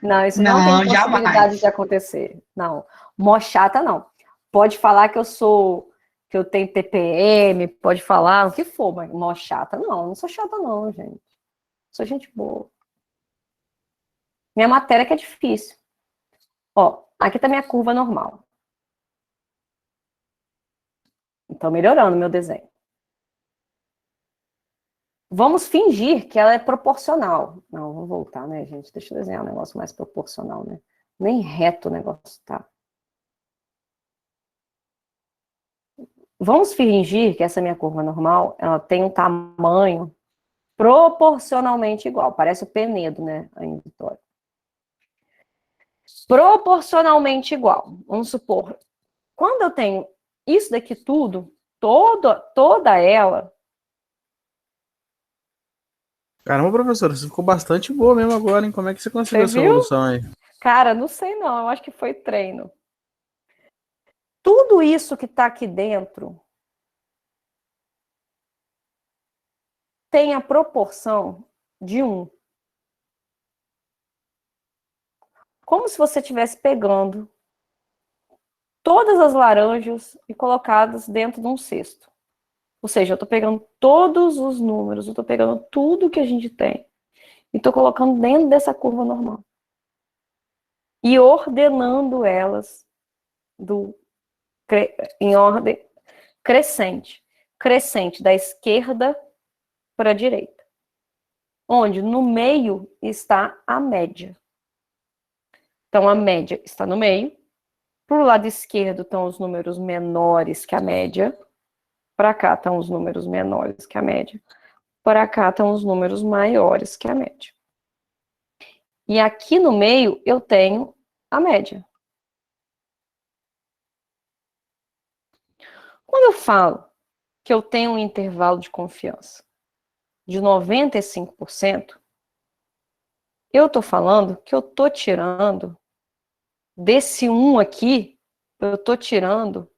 não, isso não, Não, tem possibilidade jamais. de acontecer. Não, mó chata não. Pode falar que eu tenho TPM, pode falar o que for, mas mó chata não. Eu não sou chata não, gente. Sou gente boa. Minha matéria que é difícil. Ó, aqui tá minha curva normal. Então, melhorando meu desenho. Vamos fingir que ela é proporcional. Não, vou voltar, né, gente? Deixa eu desenhar um negócio mais proporcional, né? Nem reto o negócio tá. Vamos fingir que essa minha curva normal, ela tem um tamanho proporcionalmente igual. Parece o Penedo, né, aí, Vitória? Proporcionalmente igual. Vamos supor, quando eu tenho isso daqui tudo, toda ela... Caramba, professor, você ficou bastante boa mesmo agora, hein? Como é que você conseguiu Você essa viu? evolução aí? Cara, não sei não, eu acho que foi treino. Tudo isso que está aqui dentro tem a proporção de 1. Como se você estivesse pegando todas as laranjas e colocadas dentro de um cesto. Ou seja, eu estou pegando todos os números, eu estou pegando tudo que a gente tem e estou colocando dentro dessa curva normal. E ordenando elas em ordem crescente. Crescente da esquerda para a direita. Onde no meio está a média. Então, a média está no meio. Para o lado esquerdo estão os números menores que a média. Para cá estão os números menores que a média. Para cá estão os números maiores que a média. E aqui no meio eu tenho a média. Quando eu falo que eu tenho um intervalo de confiança de 95%, eu estou falando que eu estou tirando desse 1 aqui, eu estou tirando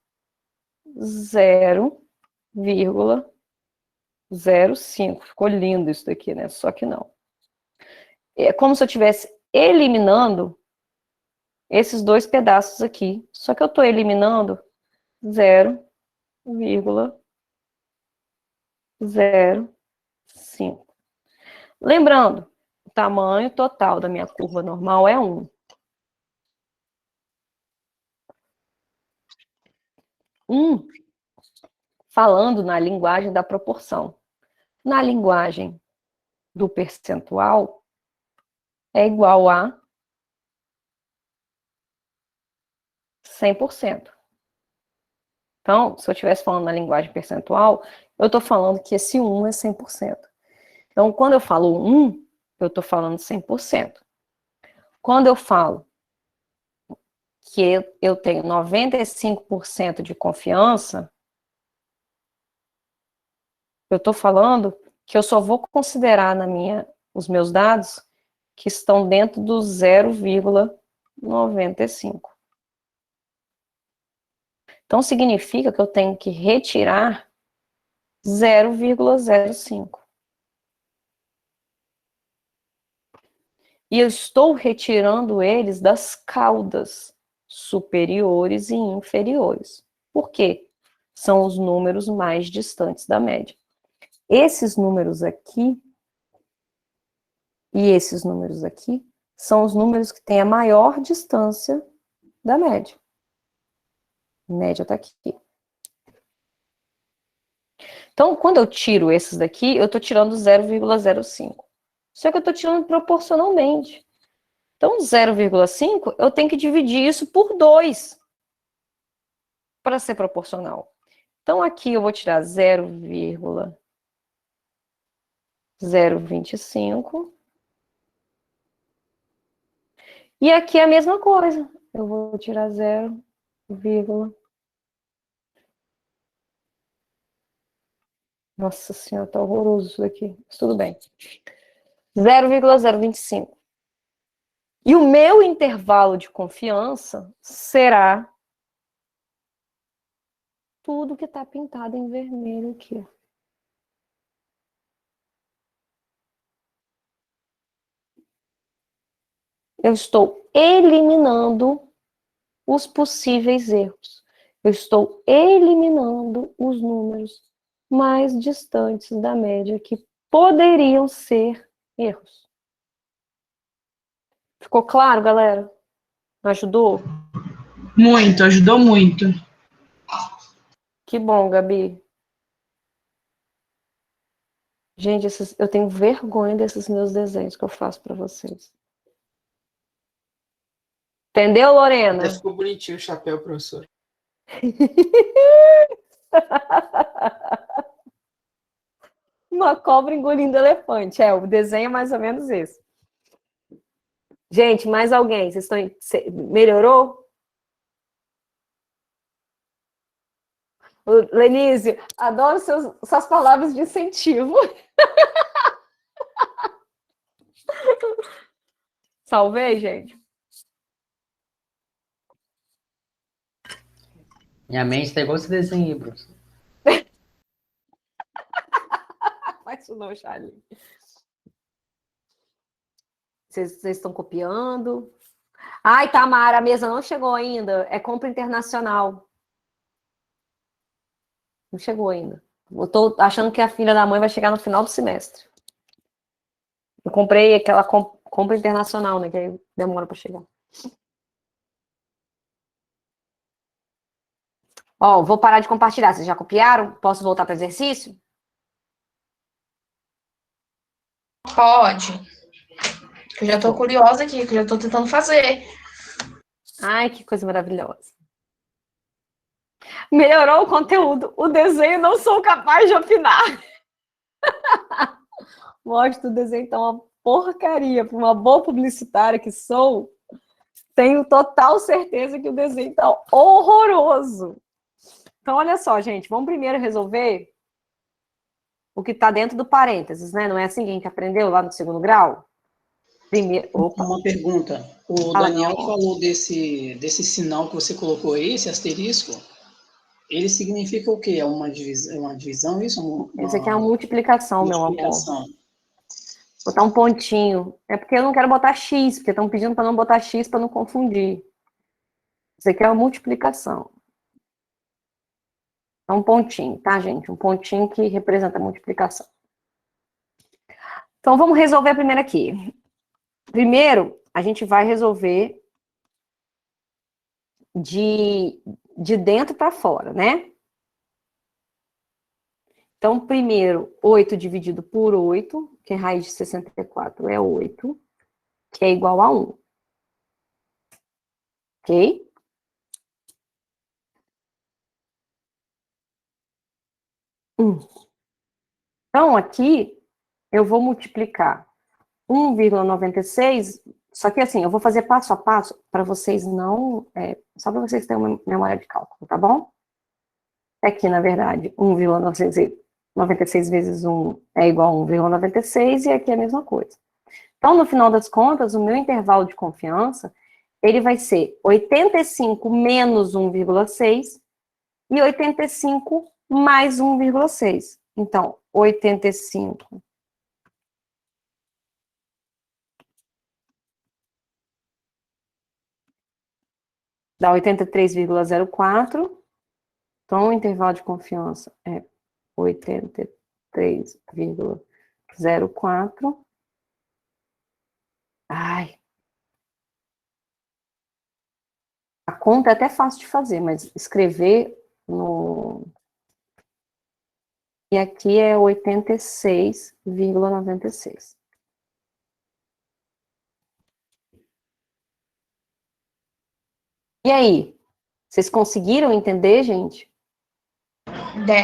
0,05. Ficou lindo isso daqui, né? Só que não. É como se eu estivesse eliminando esses dois pedaços aqui. Só que eu estou eliminando 0,05. Lembrando, o tamanho total da minha curva normal é 1. 1, falando na linguagem da proporção. Na linguagem do percentual, é igual a 100%. Então, se eu estivesse falando na linguagem percentual, eu estou falando que esse 1 é 100%. Então, quando eu falo 1, eu estou falando 100%. Quando eu falo que eu tenho 95% de confiança, eu estou falando que eu só vou considerar os meus dados que estão dentro do 0,95. Então, significa que eu tenho que retirar 0,05. E eu estou retirando eles das caudas superiores e inferiores. Por quê? São os números mais distantes da média. Esses números aqui e esses números aqui são os números que têm a maior distância da média. A média está aqui. Então, quando eu tiro esses daqui, eu estou tirando 0,05. Só que eu estou tirando proporcionalmente. Então, 0,5, eu tenho que dividir isso por 2 para ser proporcional. Então, aqui eu vou tirar 0,025. E aqui é a mesma coisa. Eu vou tirar 0, nossa senhora, tá horroroso isso daqui. Mas tudo bem. 0,025. E o meu intervalo de confiança será tudo que está pintado em vermelho aqui. Eu estou eliminando os possíveis erros. Eu estou eliminando os números mais distantes da média que poderiam ser erros. Ficou claro, galera? Ajudou? Muito, ajudou muito. Que bom, Gabi. Gente, eu tenho vergonha desses meus desenhos que eu faço para vocês. Entendeu, Lorena? Até ficou bonitinho o chapéu, professor. Uma cobra engolindo elefante. O desenho é mais ou menos esse. Gente, mais alguém? Vocês estão... Melhorou? Lenise, adoro suas palavras de incentivo. Salvei, gente? Minha mente tá igual esse desenho aí, professor. Faz isso não, Charlie. Vocês estão copiando? Ai, Tamara, a mesa não chegou ainda. É compra internacional. Não chegou ainda. Eu tô achando que a filha da mãe vai chegar no final do semestre. Eu comprei aquela compra internacional, né? Que aí demora para chegar. Ó, vou parar de compartilhar. Vocês já copiaram? Posso voltar para o exercício? Pode. Eu já tô curiosa aqui, que eu já tô tentando fazer. Ai, que coisa maravilhosa. Melhorou o conteúdo. O desenho não sou capaz de opinar. Mostra o desenho, então, uma porcaria. Para uma boa publicitária que sou, tenho total certeza que o desenho está horroroso. Então, olha só, gente. Vamos primeiro resolver o que está dentro do parênteses, né? Não é assim que a gente aprendeu lá no segundo grau? Primeiro... Opa. Uma pergunta. O Daniel falou desse sinal que você colocou aí, esse asterisco. Ele significa o quê? É uma divisão isso? Esse aqui é uma multiplicação, meu amor. Botar um pontinho. É porque eu não quero botar X, porque estão pedindo para não botar X para não confundir. Isso aqui é uma multiplicação. É um pontinho, tá, gente? Um pontinho que representa a multiplicação. Então, vamos resolver primeiro aqui. Primeiro, a gente vai resolver de dentro para fora, né? Então, primeiro, 8 dividido por 8, que raiz de 64 é 8, que é igual a 1. Ok? Então, aqui, eu vou multiplicar 1,96, só que assim, eu vou fazer passo a passo para vocês não... só para vocês terem uma memória de cálculo, tá bom? Aqui, na verdade, 1,96 vezes 1 é igual a 1,96 e aqui é a mesma coisa. Então, no final das contas, o meu intervalo de confiança, ele vai ser 85 menos 1,6 e 85 mais 1,6. Então, 85 dá 83,04. Então, o intervalo de confiança é 83,04. Ai. A conta é até fácil de fazer, mas escrever no... E aqui é 86,96. E aí? Vocês conseguiram entender, gente?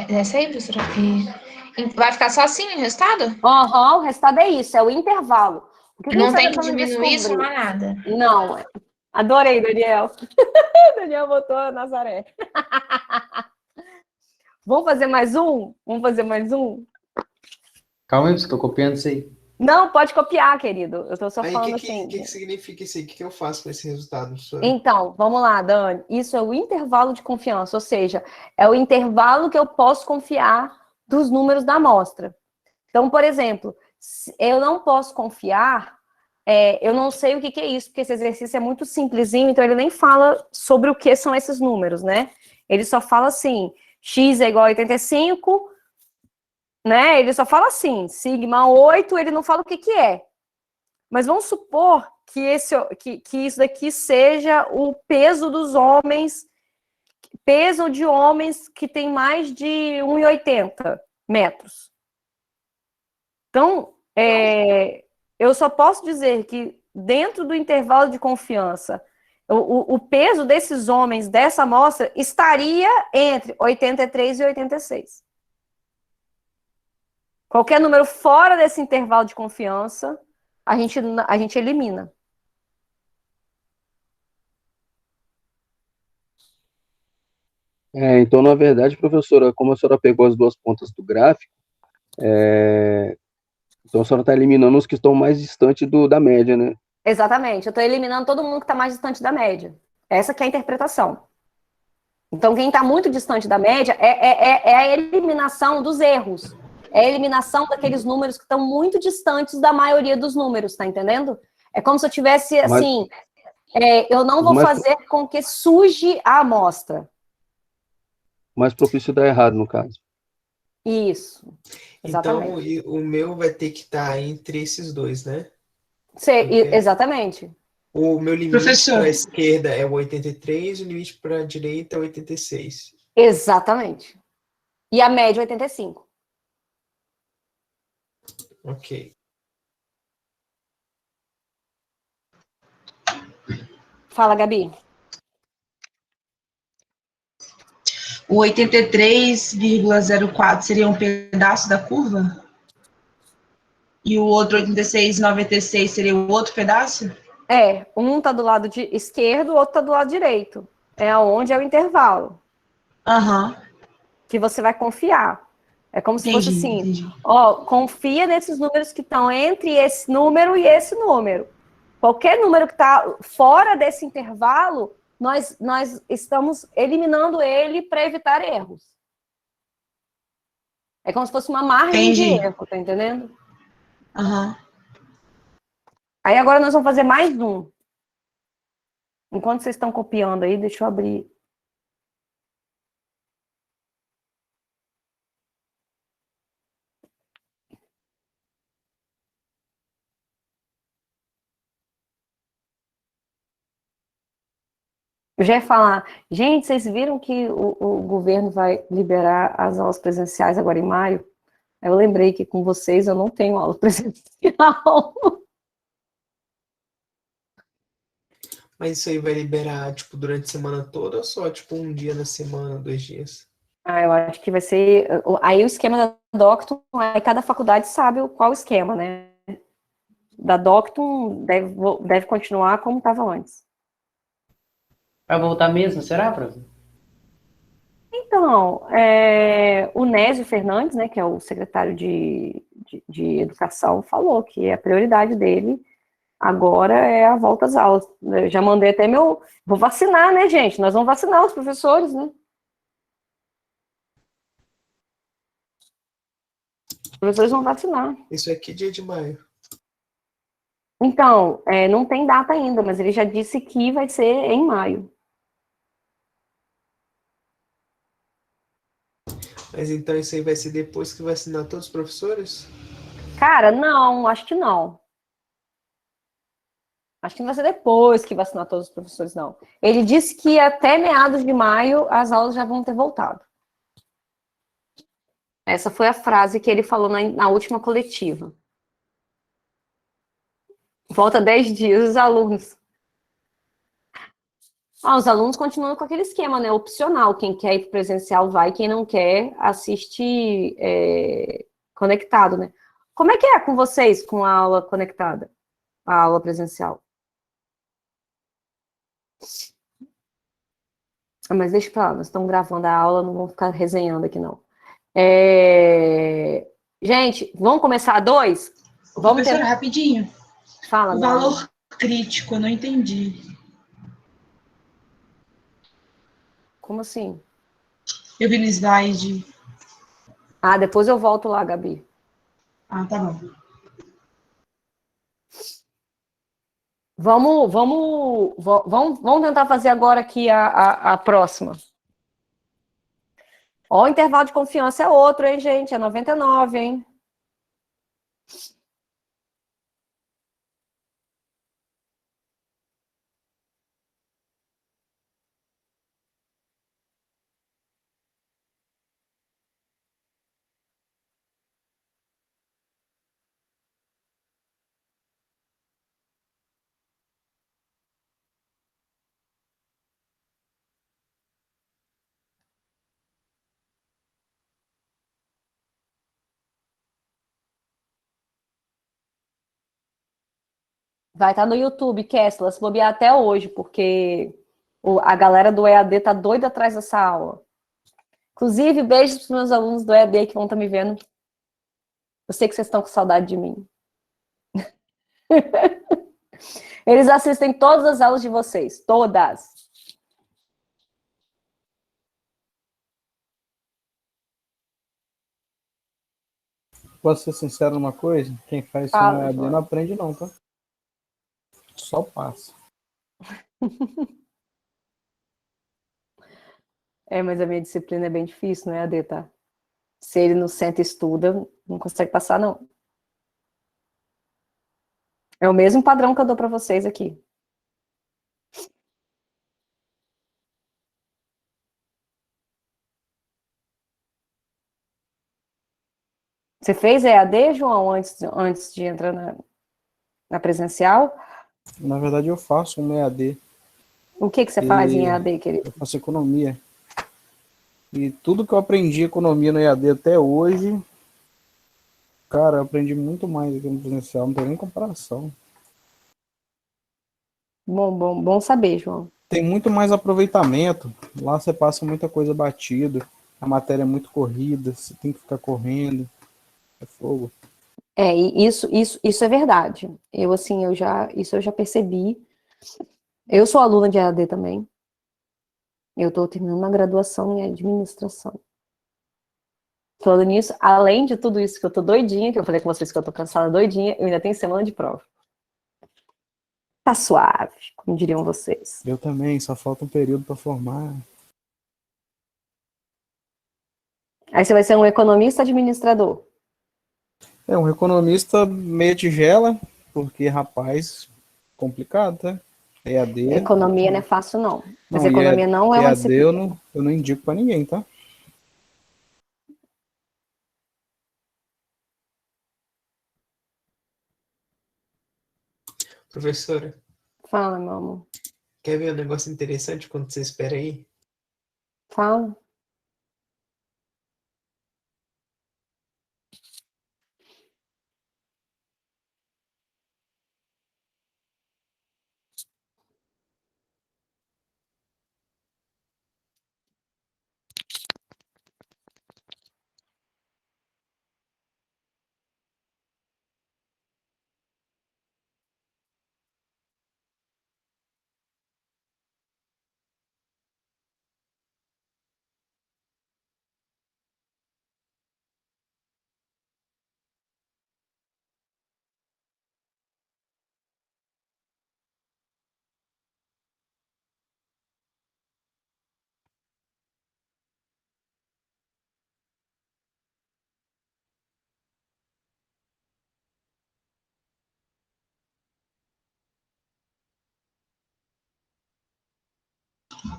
Desce aí, professora. Vai ficar só assim o resultado? O resultado é isso, é o intervalo. Não tem que diminuir, somar nada. Não. Adorei, Daniel. Daniel botou a Nazaré. Vamos fazer mais um? Vamos fazer mais um? Calma aí, estou copiando isso aí. Não, pode copiar, querido. Eu estou só falando assim. O que significa isso aí? O que eu faço com esse resultado, professora? Então, vamos lá, Dani. Isso é o intervalo de confiança, ou seja, é o intervalo que eu posso confiar dos números da amostra. Então, por exemplo, eu não posso confiar, eu não sei o que é isso, porque esse exercício é muito simplesinho, então ele nem fala sobre o que são esses números, né? Ele só fala assim, x é igual a 85, né? Ele só fala assim, sigma 8, ele não fala o que é. Mas vamos supor que isso daqui seja o peso dos homens, peso de homens que tem mais de 1,80 metros. Então, eu só posso dizer que dentro do intervalo de confiança O peso desses homens dessa amostra estaria entre 83 e 86. Qualquer número fora desse intervalo de confiança, a gente elimina. Então, na verdade, professora, como a senhora pegou as duas pontas do gráfico, então a senhora está eliminando os que estão mais distantes da média, né? Exatamente. Eu estou eliminando todo mundo que está mais distante da média. Essa que é a interpretação. Então, quem está muito distante da média é a eliminação dos erros. É a eliminação daqueles números que estão muito distantes da maioria dos números, tá entendendo? É como se eu tivesse, assim, eu não vou fazer com que suje a amostra. Mais propício a dar errado, no caso. Isso, exatamente. Então, o meu vai ter que estar entre esses dois, né? Exatamente. O meu limite para a esquerda é o 83, o limite para a direita é o 86. Exatamente. E a média é 85. Ok. Fala, Gabi. O 83,04 seria um pedaço da curva? E o outro 86,96 seria o outro pedaço? Um tá do lado esquerdo, o outro tá do lado direito. É onde é o intervalo. Que você vai confiar. É como se fosse assim, confia nesses números que estão entre esse número e esse número. Qualquer número que está fora desse intervalo, nós estamos eliminando ele para evitar erros. É como se fosse uma margem de erro, tá entendendo? Aí agora nós vamos fazer mais um. Enquanto vocês estão copiando aí, deixa eu abrir. Eu já ia falar, gente, vocês viram que o governo vai liberar as aulas presenciais agora em maio? Eu lembrei que com vocês eu não tenho aula presencial. Mas isso aí vai liberar, tipo, durante a semana toda ou só, tipo, um dia na semana, 2 dias? Eu acho que vai ser... Aí o esquema da Docton, aí cada faculdade sabe qual o esquema, né? Da Docton deve continuar como estava antes. Vai voltar mesmo, será, professor? Então, o Nésio Fernandes, né, que é o secretário de Educação, falou que a prioridade dele agora é a volta às aulas. Eu já mandei até Vou vacinar, né, gente? Nós vamos vacinar os professores, né? Os professores vão vacinar. Isso aqui é dia de maio. Então, não tem data ainda, mas ele já disse que vai ser em maio. Mas então isso aí vai ser depois que vacinar todos os professores? Cara, não, acho que não. Acho que não vai ser depois que vacinar todos os professores, não. Ele disse que até meados de maio as aulas já vão ter voltado. Essa foi a frase que ele falou na última coletiva. Volta 10 dias os alunos. Os alunos continuam com aquele esquema, né? Opcional. Quem quer ir para presencial vai, quem não quer assiste conectado, né? Como é que é com vocês com a aula conectada? A aula presencial? Mas deixa pra lá, nós estamos gravando a aula, não vamos ficar resenhando aqui, não. Gente, vamos começar a 2? Professora, rapidinho. Fala, o valor crítico, eu não entendi. Como assim? Eu vi no slide. Depois eu volto lá, Gabi. Tá bom. Vamos tentar fazer agora aqui a próxima. O intervalo de confiança é outro, hein, gente? É 99, hein? Vai estar no YouTube, Kessler, se bobear até hoje, porque a galera do EAD tá doida atrás dessa aula. Inclusive, beijos para os meus alunos do EAD que vão estar me vendo. Eu sei que vocês estão com saudade de mim. Eles assistem todas as aulas de vocês, todas. Posso ser sincero numa coisa? Quem faz isso Fala, no EAD João. não aprende não, tá? Só passa. Mas a minha disciplina é bem difícil, né, EAD, tá? Se ele não senta e estuda, não consegue passar, não. É o mesmo padrão que eu dou para vocês aqui. Você fez EAD, João, antes de entrar na presencial? Na verdade, eu faço um EAD. O que você faz em EAD, querido? Eu faço economia. E tudo que eu aprendi economia no EAD até hoje, cara, eu aprendi muito mais aqui no presencial, não tem nem comparação. Bom saber, João. Tem muito mais aproveitamento. Lá você passa muita coisa batida. A matéria é muito corrida, você tem que ficar correndo. É fogo. E isso é verdade. Isso eu já percebi. Eu sou aluna de EAD também. Eu estou terminando uma graduação em administração. Falando nisso, além de tudo isso que eu tô doidinha, que eu falei com vocês que eu tô cansada doidinha, eu ainda tenho semana de prova. Tá suave, como diriam vocês. Eu também, só falta um período para formar. Aí você vai ser um economista administrador. É um economista meia tigela, porque, rapaz, complicado, tá? EAD. Economia não é fácil, não. Mas Não, economia não é uma EAD disciplina. eu não indico para ninguém, tá? Professora, Fala, meu amor. quer ver um negócio interessante quando você espera aí? Fala.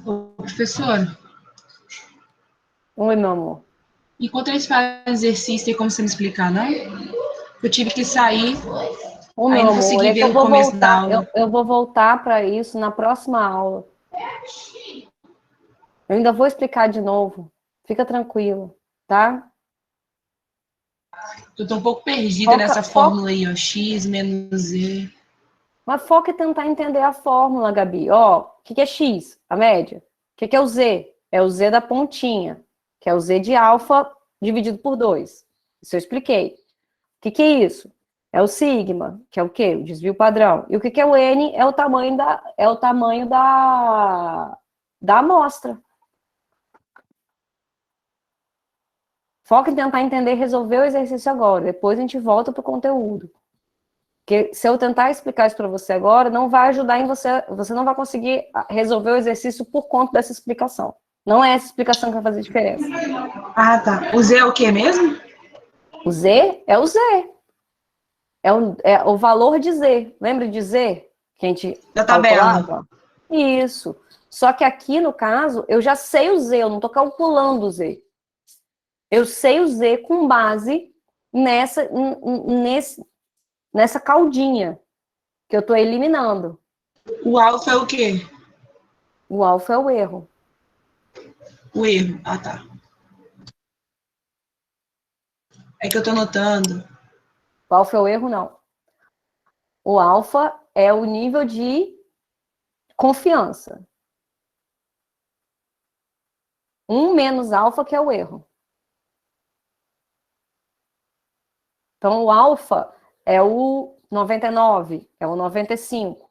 Ô, professor, Oi, meu amor. enquanto eles fazem exercício, tem como você me explicar, não? Eu tive que sair, Ô, aí meu não amor, consegui é que ver eu no vou começo da voltar, aula. eu vou voltar para isso na próxima aula. Eu ainda vou explicar de novo. Fica tranquilo, tá? Eu tô um pouco perdida nessa fórmula aí, ó, x menos z. Mas foca em tentar entender a fórmula, Gabi. Ó, o que é x? A média. O que é o z? É o z da pontinha, que é o z de alfa dividido por 2. Isso eu expliquei. O que é isso? É o sigma, que é o quê? O desvio padrão. E o que é o n? É o tamanho da amostra. Foca em tentar entender e resolver o exercício agora. Depois a gente volta para o conteúdo. Porque se eu tentar explicar isso para você agora, não vai ajudar em você. Você não vai conseguir resolver o exercício por conta dessa explicação. Não é essa explicação que vai fazer diferença. Ah, tá. O z é o quê mesmo? O z é o z. É o valor de z. Lembra de z? Que a gente Da tabela. calculava? Isso. Só que aqui, no caso, eu já sei o z, eu não estou calculando o z. Eu sei o z com base nessa caldinha que eu estou eliminando. O alfa é o quê? O alfa é o erro. O erro. Ah, tá. É que eu tô anotando. O alfa é o erro, não. O alfa é o nível de confiança. 1 menos alfa que é o erro. Então, o alfa é o 99, é o 95.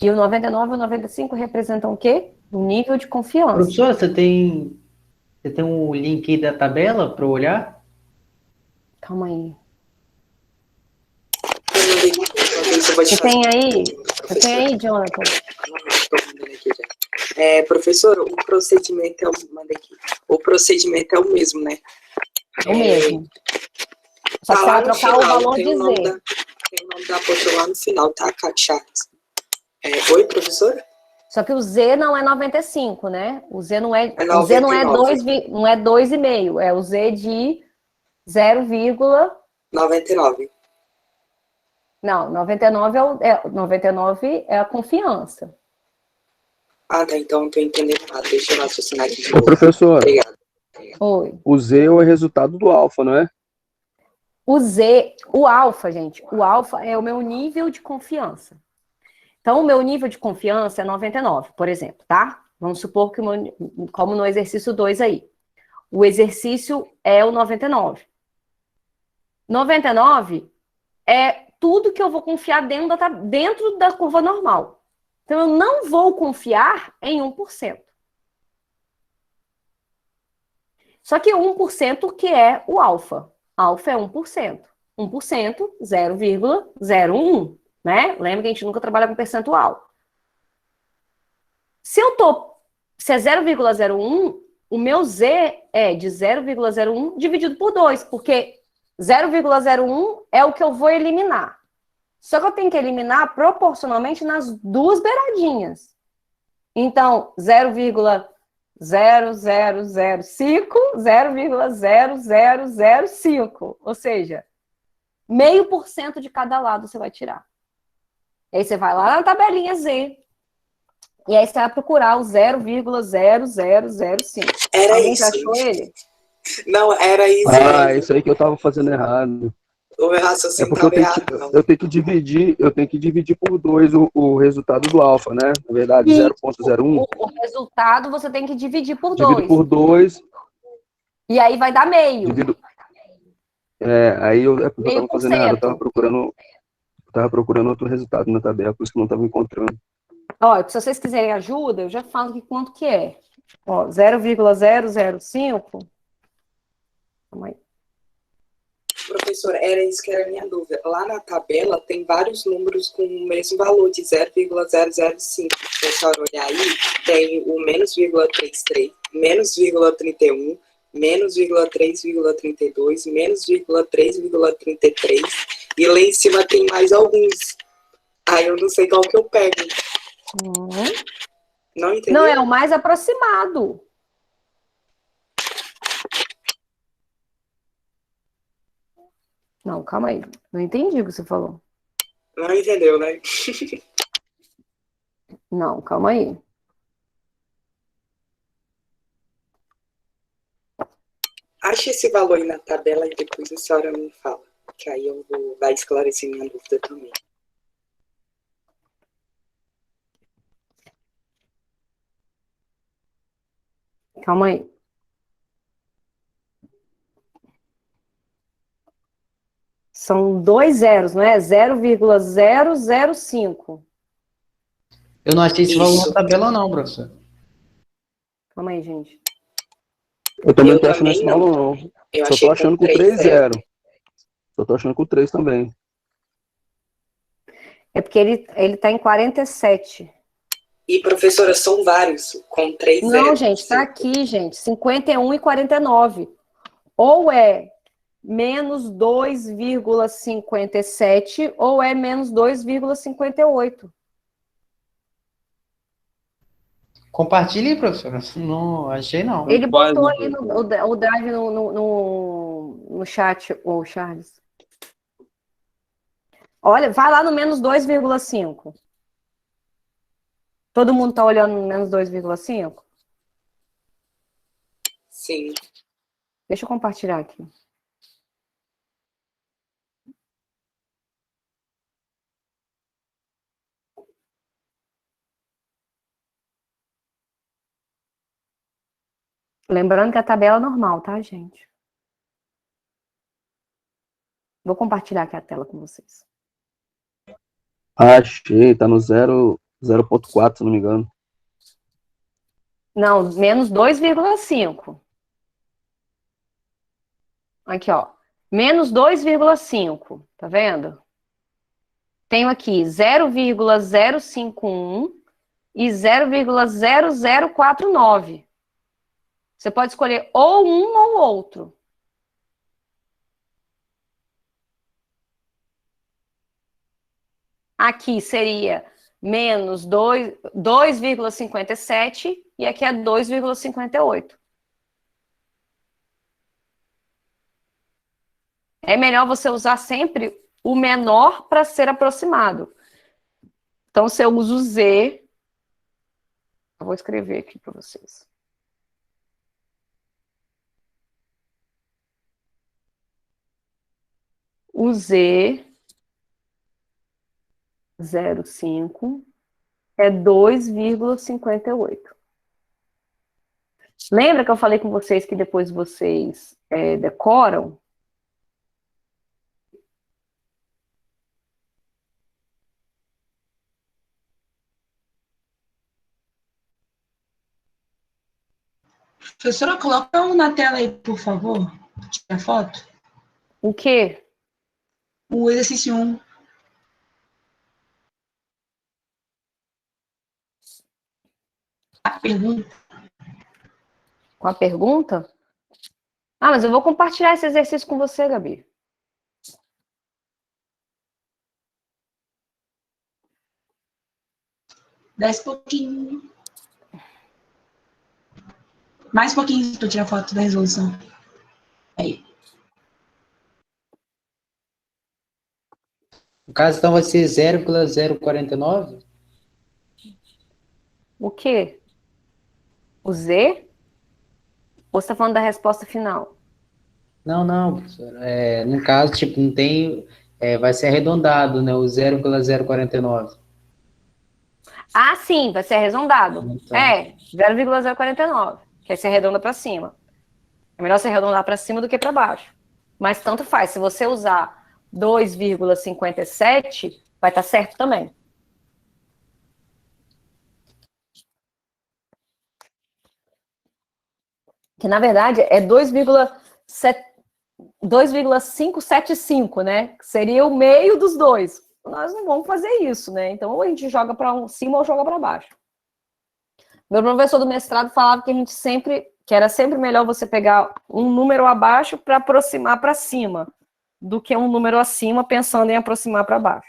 E o 99 e o 95 representam o quê? O nível de confiança. Professora, você tem um link aí da tabela para eu olhar? Calma aí. Você Você tem aí? Você tem aí, Jonathan? Professor, o procedimento é mandei aqui. O procedimento é o mesmo, né? É o mesmo. Só que você vai trocar o valor de Z. Tem o nome da apóstolo lá no final, tá, Charles? Oi, professor? Só que o Z não é 95, né? O Z não é, É o Z não é 99. não é 2,5, é o Z de 99. Não, 99 99 é a confiança. Ah, tá, então não tô entendendo nada. Deixa eu raciocinar aqui de Ô, novo. professor, Obrigado. Oi. o Z é o resultado do alfa, não é? O Z, o alfa, gente, o alfa é o meu nível de confiança. Então, o meu nível de confiança é 99, por exemplo, tá? Vamos supor que, como no exercício 2 aí. O exercício é o 99. 99 é tudo que eu vou confiar dentro da curva normal. Então, eu não vou confiar em 1%. Só que 1% que é o alfa. Alfa é 1%. 1%, 0,01, né? Lembra que a gente nunca trabalha com percentual. Se é 0,01, o meu Z é de 0,01 dividido por 2, porque 0,01 é o que eu vou eliminar. Só que eu tenho que eliminar proporcionalmente nas duas beiradinhas. Então, 0,0005, 0,0005. Ou seja, 0,5% de cada lado você vai tirar. Aí você vai lá na tabelinha Z. E aí você vai procurar o 0,0005. Era Alguém isso. já achou ele? Não, era isso. Ah, isso aí que eu tava fazendo errado. O meu É raciocínio porque estava errado, não. eu tenho que dividir por 2 o resultado do alfa, né? Na verdade, E 0,01. o resultado você tem que dividir por Divido 2. por 2, E aí vai dar meio. aí é porque eu Meio tava por fazendo errado, eu cento. tava procurando outro resultado na tabela, por isso que eu não tava encontrando. Ó, se vocês quiserem ajuda, eu já falo aqui quanto que é. Ó, 0,005. Calma aí. Professor, era isso que era a minha dúvida. Lá na tabela tem vários números com o mesmo valor de 0,005. Se a senhora olhar aí, tem o menos vírgula 33, menos vírgula 31, menos vírgula 3,32, menos vírgula 3,33 e lá em cima tem mais alguns. Aí eu não sei qual que eu pego. Não entendeu? Não, é o mais aproximado. Não, calma aí. Não entendi o que você falou. Não entendeu, né? Não, calma aí. Ache esse valor aí na tabela e depois a senhora me fala. Que aí vai esclarecer minha dúvida também. Calma aí. São 2 zeros, não é? 0,005. Eu não achei esse valor na tabela, não, professor. Calma aí, gente. Eu também não tô achando esse valor, não. Eu Só achei tô achando com 3 0. Só tô achando com 3 também. É porque ele tá em 47. E, professora, são vários, com 3 Não, zeros. gente, tá aqui, gente. 51 e 49. Ou é menos 2,57 ou é menos 2,58. Compartilhe aí, professor. Não achei, não. Ele botou aí o drive no chat, o Charles. Olha, vai lá no menos 2,5. Todo mundo tá olhando no menos 2,5? Sim. Deixa eu compartilhar aqui. Lembrando que a tabela é normal, tá, gente? Vou compartilhar aqui a tela com vocês. Achei, tá no 0,4, se não me engano. Não, menos 2,5. Aqui, ó. Menos 2,5. Tá vendo? Tenho aqui 0,051 e 0,0049. Você pode escolher ou um ou outro. Aqui seria menos 2,57 e aqui é 2,58. É melhor você usar sempre o menor para ser aproximado. Então, se eu uso Z, eu vou escrever aqui para vocês. O Z 0,5 é 2,58. Lembra que eu falei com vocês que depois vocês decoram? Professora, coloca um na tela aí, por favor. Tira a foto. O quê? O exercício 1. A pergunta. Com a pergunta? Ah, mas eu vou compartilhar esse exercício com você, Gabi. Desce um pouquinho. Mais um pouquinho para tirar a foto da resolução. Aí. No caso, então, vai ser 0,049? O quê? O Z? Ou você está falando da resposta final? Não, professor. No caso, tipo, não tem... vai ser arredondado, né? O 0,049. Ah, sim, vai ser arredondado. Então. 0,049, que aí você arredonda para cima. É melhor você arredondar para cima do que para baixo. Mas tanto faz, se você usar 2,57, vai estar certo também. Que na verdade é 2,575, né? Seria o meio dos dois. Nós não vamos fazer isso, né? Então, ou a gente joga para cima ou joga para baixo. Meu professor do mestrado falava que que era sempre melhor você pegar um número abaixo para aproximar para cima, do que um número acima pensando em aproximar para baixo.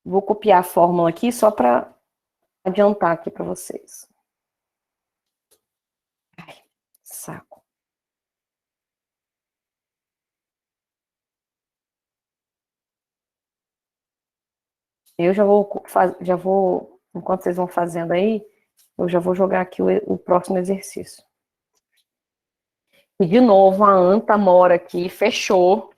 Vou copiar a fórmula aqui só para adiantar aqui para vocês. Ai, saco. Eu já vou, enquanto vocês vão fazendo aí, eu já vou jogar aqui o próximo exercício. E de novo, a Anta mora aqui, fechou.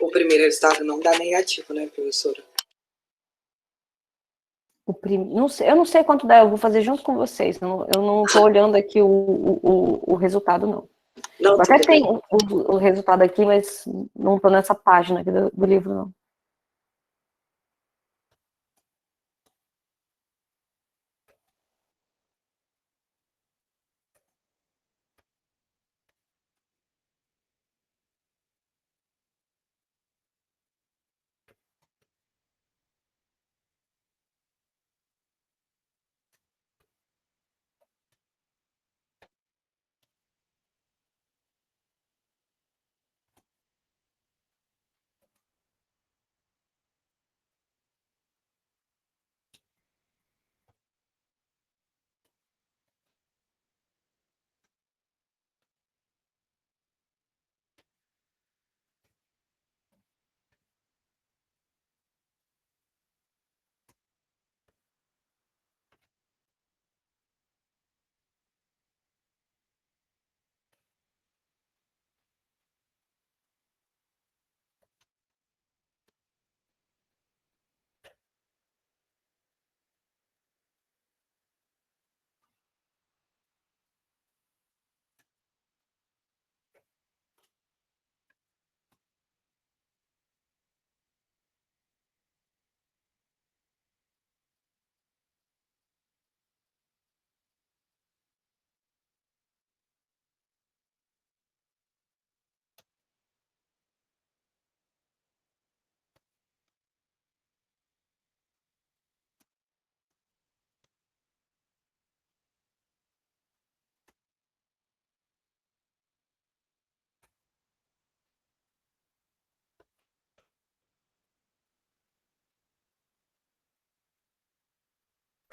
O primeiro resultado não dá negativo, né, professora? Eu não sei quanto dá, eu vou fazer junto com vocês. Eu não estou olhando aqui o resultado, não. Não, Até tudo tem bem. o resultado aqui, mas não estou nessa página aqui do livro, não.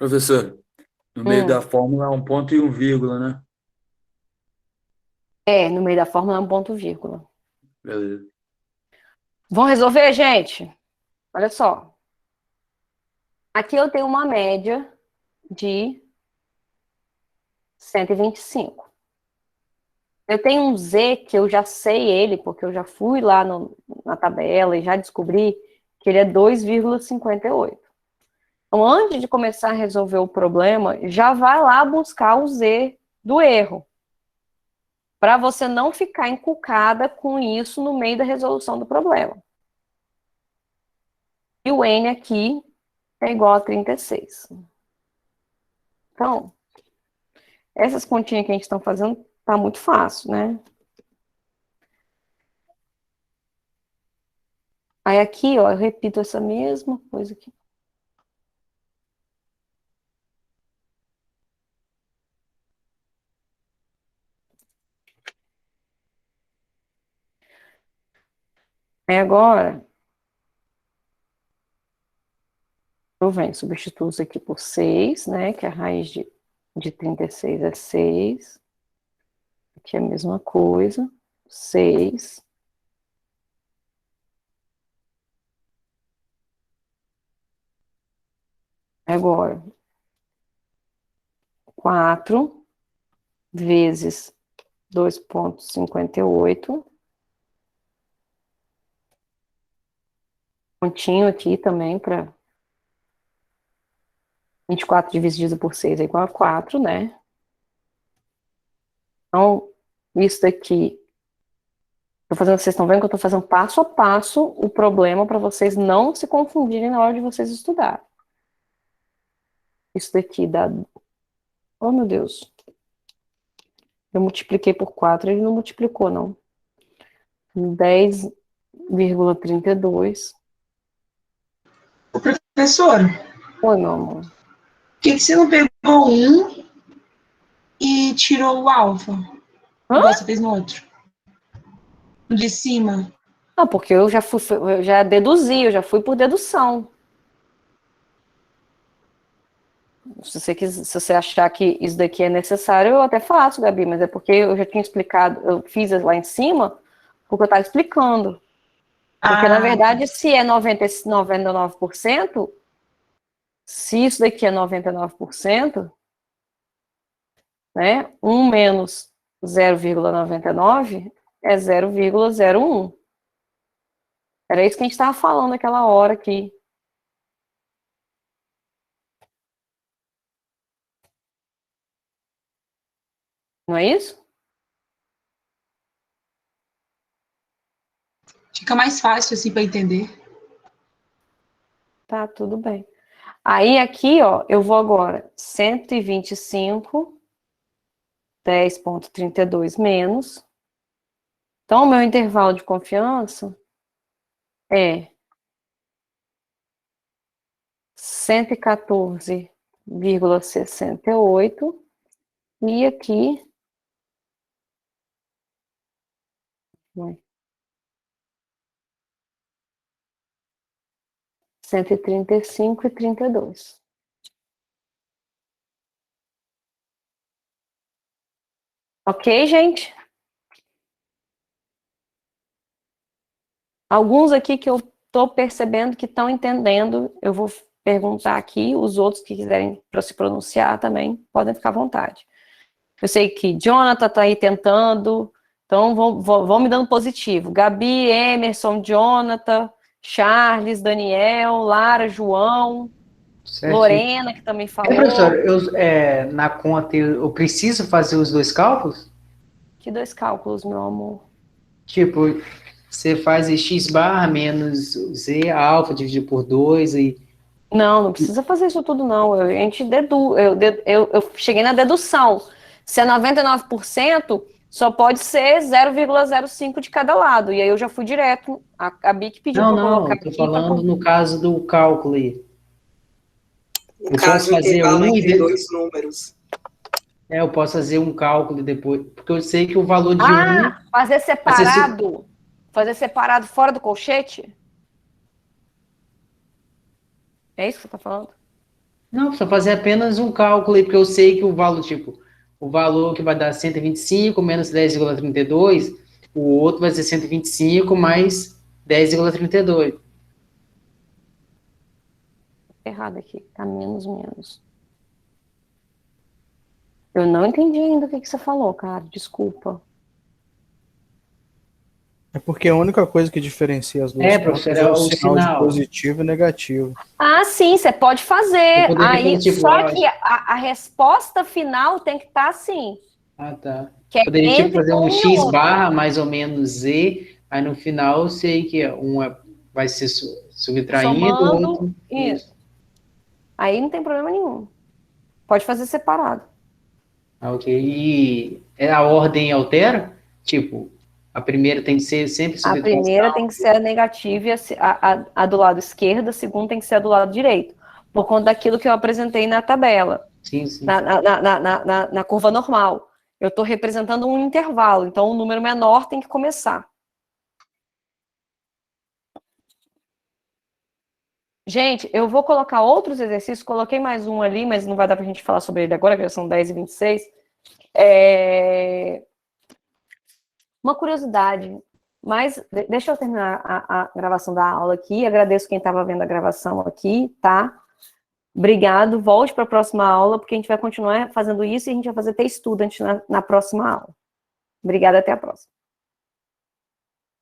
Professor, no meio da fórmula, um ponto e um vírgula, né? No meio da fórmula é um ponto vírgula. Beleza. Vamos resolver, gente? Olha só. Aqui eu tenho uma média de 125. Eu tenho um Z que eu já sei ele, porque eu já fui lá na tabela e já descobri que ele é 2,58. Então, antes de começar a resolver o problema, já vai lá buscar o Z do erro, para você não ficar encucada com isso no meio da resolução do problema. E o N aqui é igual a 36. Então, essas continhas que a gente está fazendo tá muito fácil, né? Aí aqui, ó, eu repito essa mesma coisa aqui. Aí agora, eu venho, substituo isso aqui por 6, né? Que a raiz de 36 é 6. Aqui é a mesma coisa. 6. Agora, 4 vezes 2,58. Pontinho aqui também para 24 dividido por 6 é igual a 4, né? Então, isso daqui, vocês estão vendo que eu estou fazendo passo a passo o problema para vocês não se confundirem na hora de vocês estudar. Isso daqui dá... Oh, meu Deus. Eu multipliquei por 4, ele não multiplicou, não. 10,32. Professor, Oi, meu amor. por que você não pegou um e tirou o alfa? Igual você fez no outro. No de cima. Não, porque eu já deduzi, eu já fui por dedução. Se você achar que isso daqui é necessário, eu até faço, Gabi, mas é porque eu já tinha explicado, eu fiz lá em cima, porque eu estava explicando. Porque, na verdade, se é 99%, se isso daqui é 99%, né, 1 menos 0,99 é 0,01. Era isso que a gente estava falando naquela hora aqui. Não é isso? Fica mais fácil, assim, para entender. Tá, tudo bem. Aí, aqui, ó, eu vou agora 125, 10,32 menos. Então, o meu intervalo de confiança é 114,68. E aqui... 135,32. Ok, gente? Alguns aqui que eu estou percebendo que estão entendendo, eu vou perguntar aqui, os outros que quiserem se pronunciar também, podem ficar à vontade. Eu sei que Jonathan está aí tentando, então vão me dando positivo. Gabi, Emerson, Jonathan, Charles, Daniel, Lara, João, Certinho. Lorena, que também falou. Professor, na conta eu preciso fazer os dois cálculos? Que dois cálculos, meu amor? Tipo, você faz x barra menos z alfa dividido por 2 e... Não precisa fazer isso tudo, não. A gente eu cheguei na dedução. Se é 99%, só pode ser 0,05 de cada lado. E aí eu já fui direto. A BIC pediu para colocar tô aqui. falando no caso do cálculo aí. No caso, o intervalo entre dois números. Eu posso fazer um cálculo depois, porque eu sei que o valor de fazer separado? Fazer separado fora do colchete? É isso que você está falando? Não, só fazer apenas um cálculo aí, porque eu sei que o valor, o valor que vai dar 125 menos 10,32, o outro vai ser 125 mais 10,32. Errado aqui, tá menos. Eu não entendi ainda o que você falou, cara, desculpa. É porque a única coisa que diferencia as duas contas é o sinal de positivo e negativo. Ah, sim, você pode fazer. Aí, só que a resposta final tem que estar assim. Ah, tá. Que poderia fazer um x outro. barra mais ou menos z, aí no final eu sei que vai ser subtraindo, somando, outro... Isso. Aí não tem problema nenhum. Pode fazer separado. Ok. E a ordem altera? Tipo, a primeira tem que ser sempre A primeira tem que ser a negativa e a do lado esquerdo, a segunda tem que ser a do lado direito. Por conta daquilo que eu apresentei na tabela. Sim, sim. Na curva normal. Eu estou representando um intervalo, então o número menor tem que começar. Gente, eu vou colocar outros exercícios, coloquei mais um ali, mas não vai dar para a gente falar sobre ele agora, que já são 10h26. Uma curiosidade, mas deixa eu terminar a gravação da aula aqui, agradeço quem estava vendo a gravação aqui, tá? Obrigado, volte para a próxima aula, porque a gente vai continuar fazendo isso e a gente vai fazer texto student na próxima aula. Obrigada, até a próxima.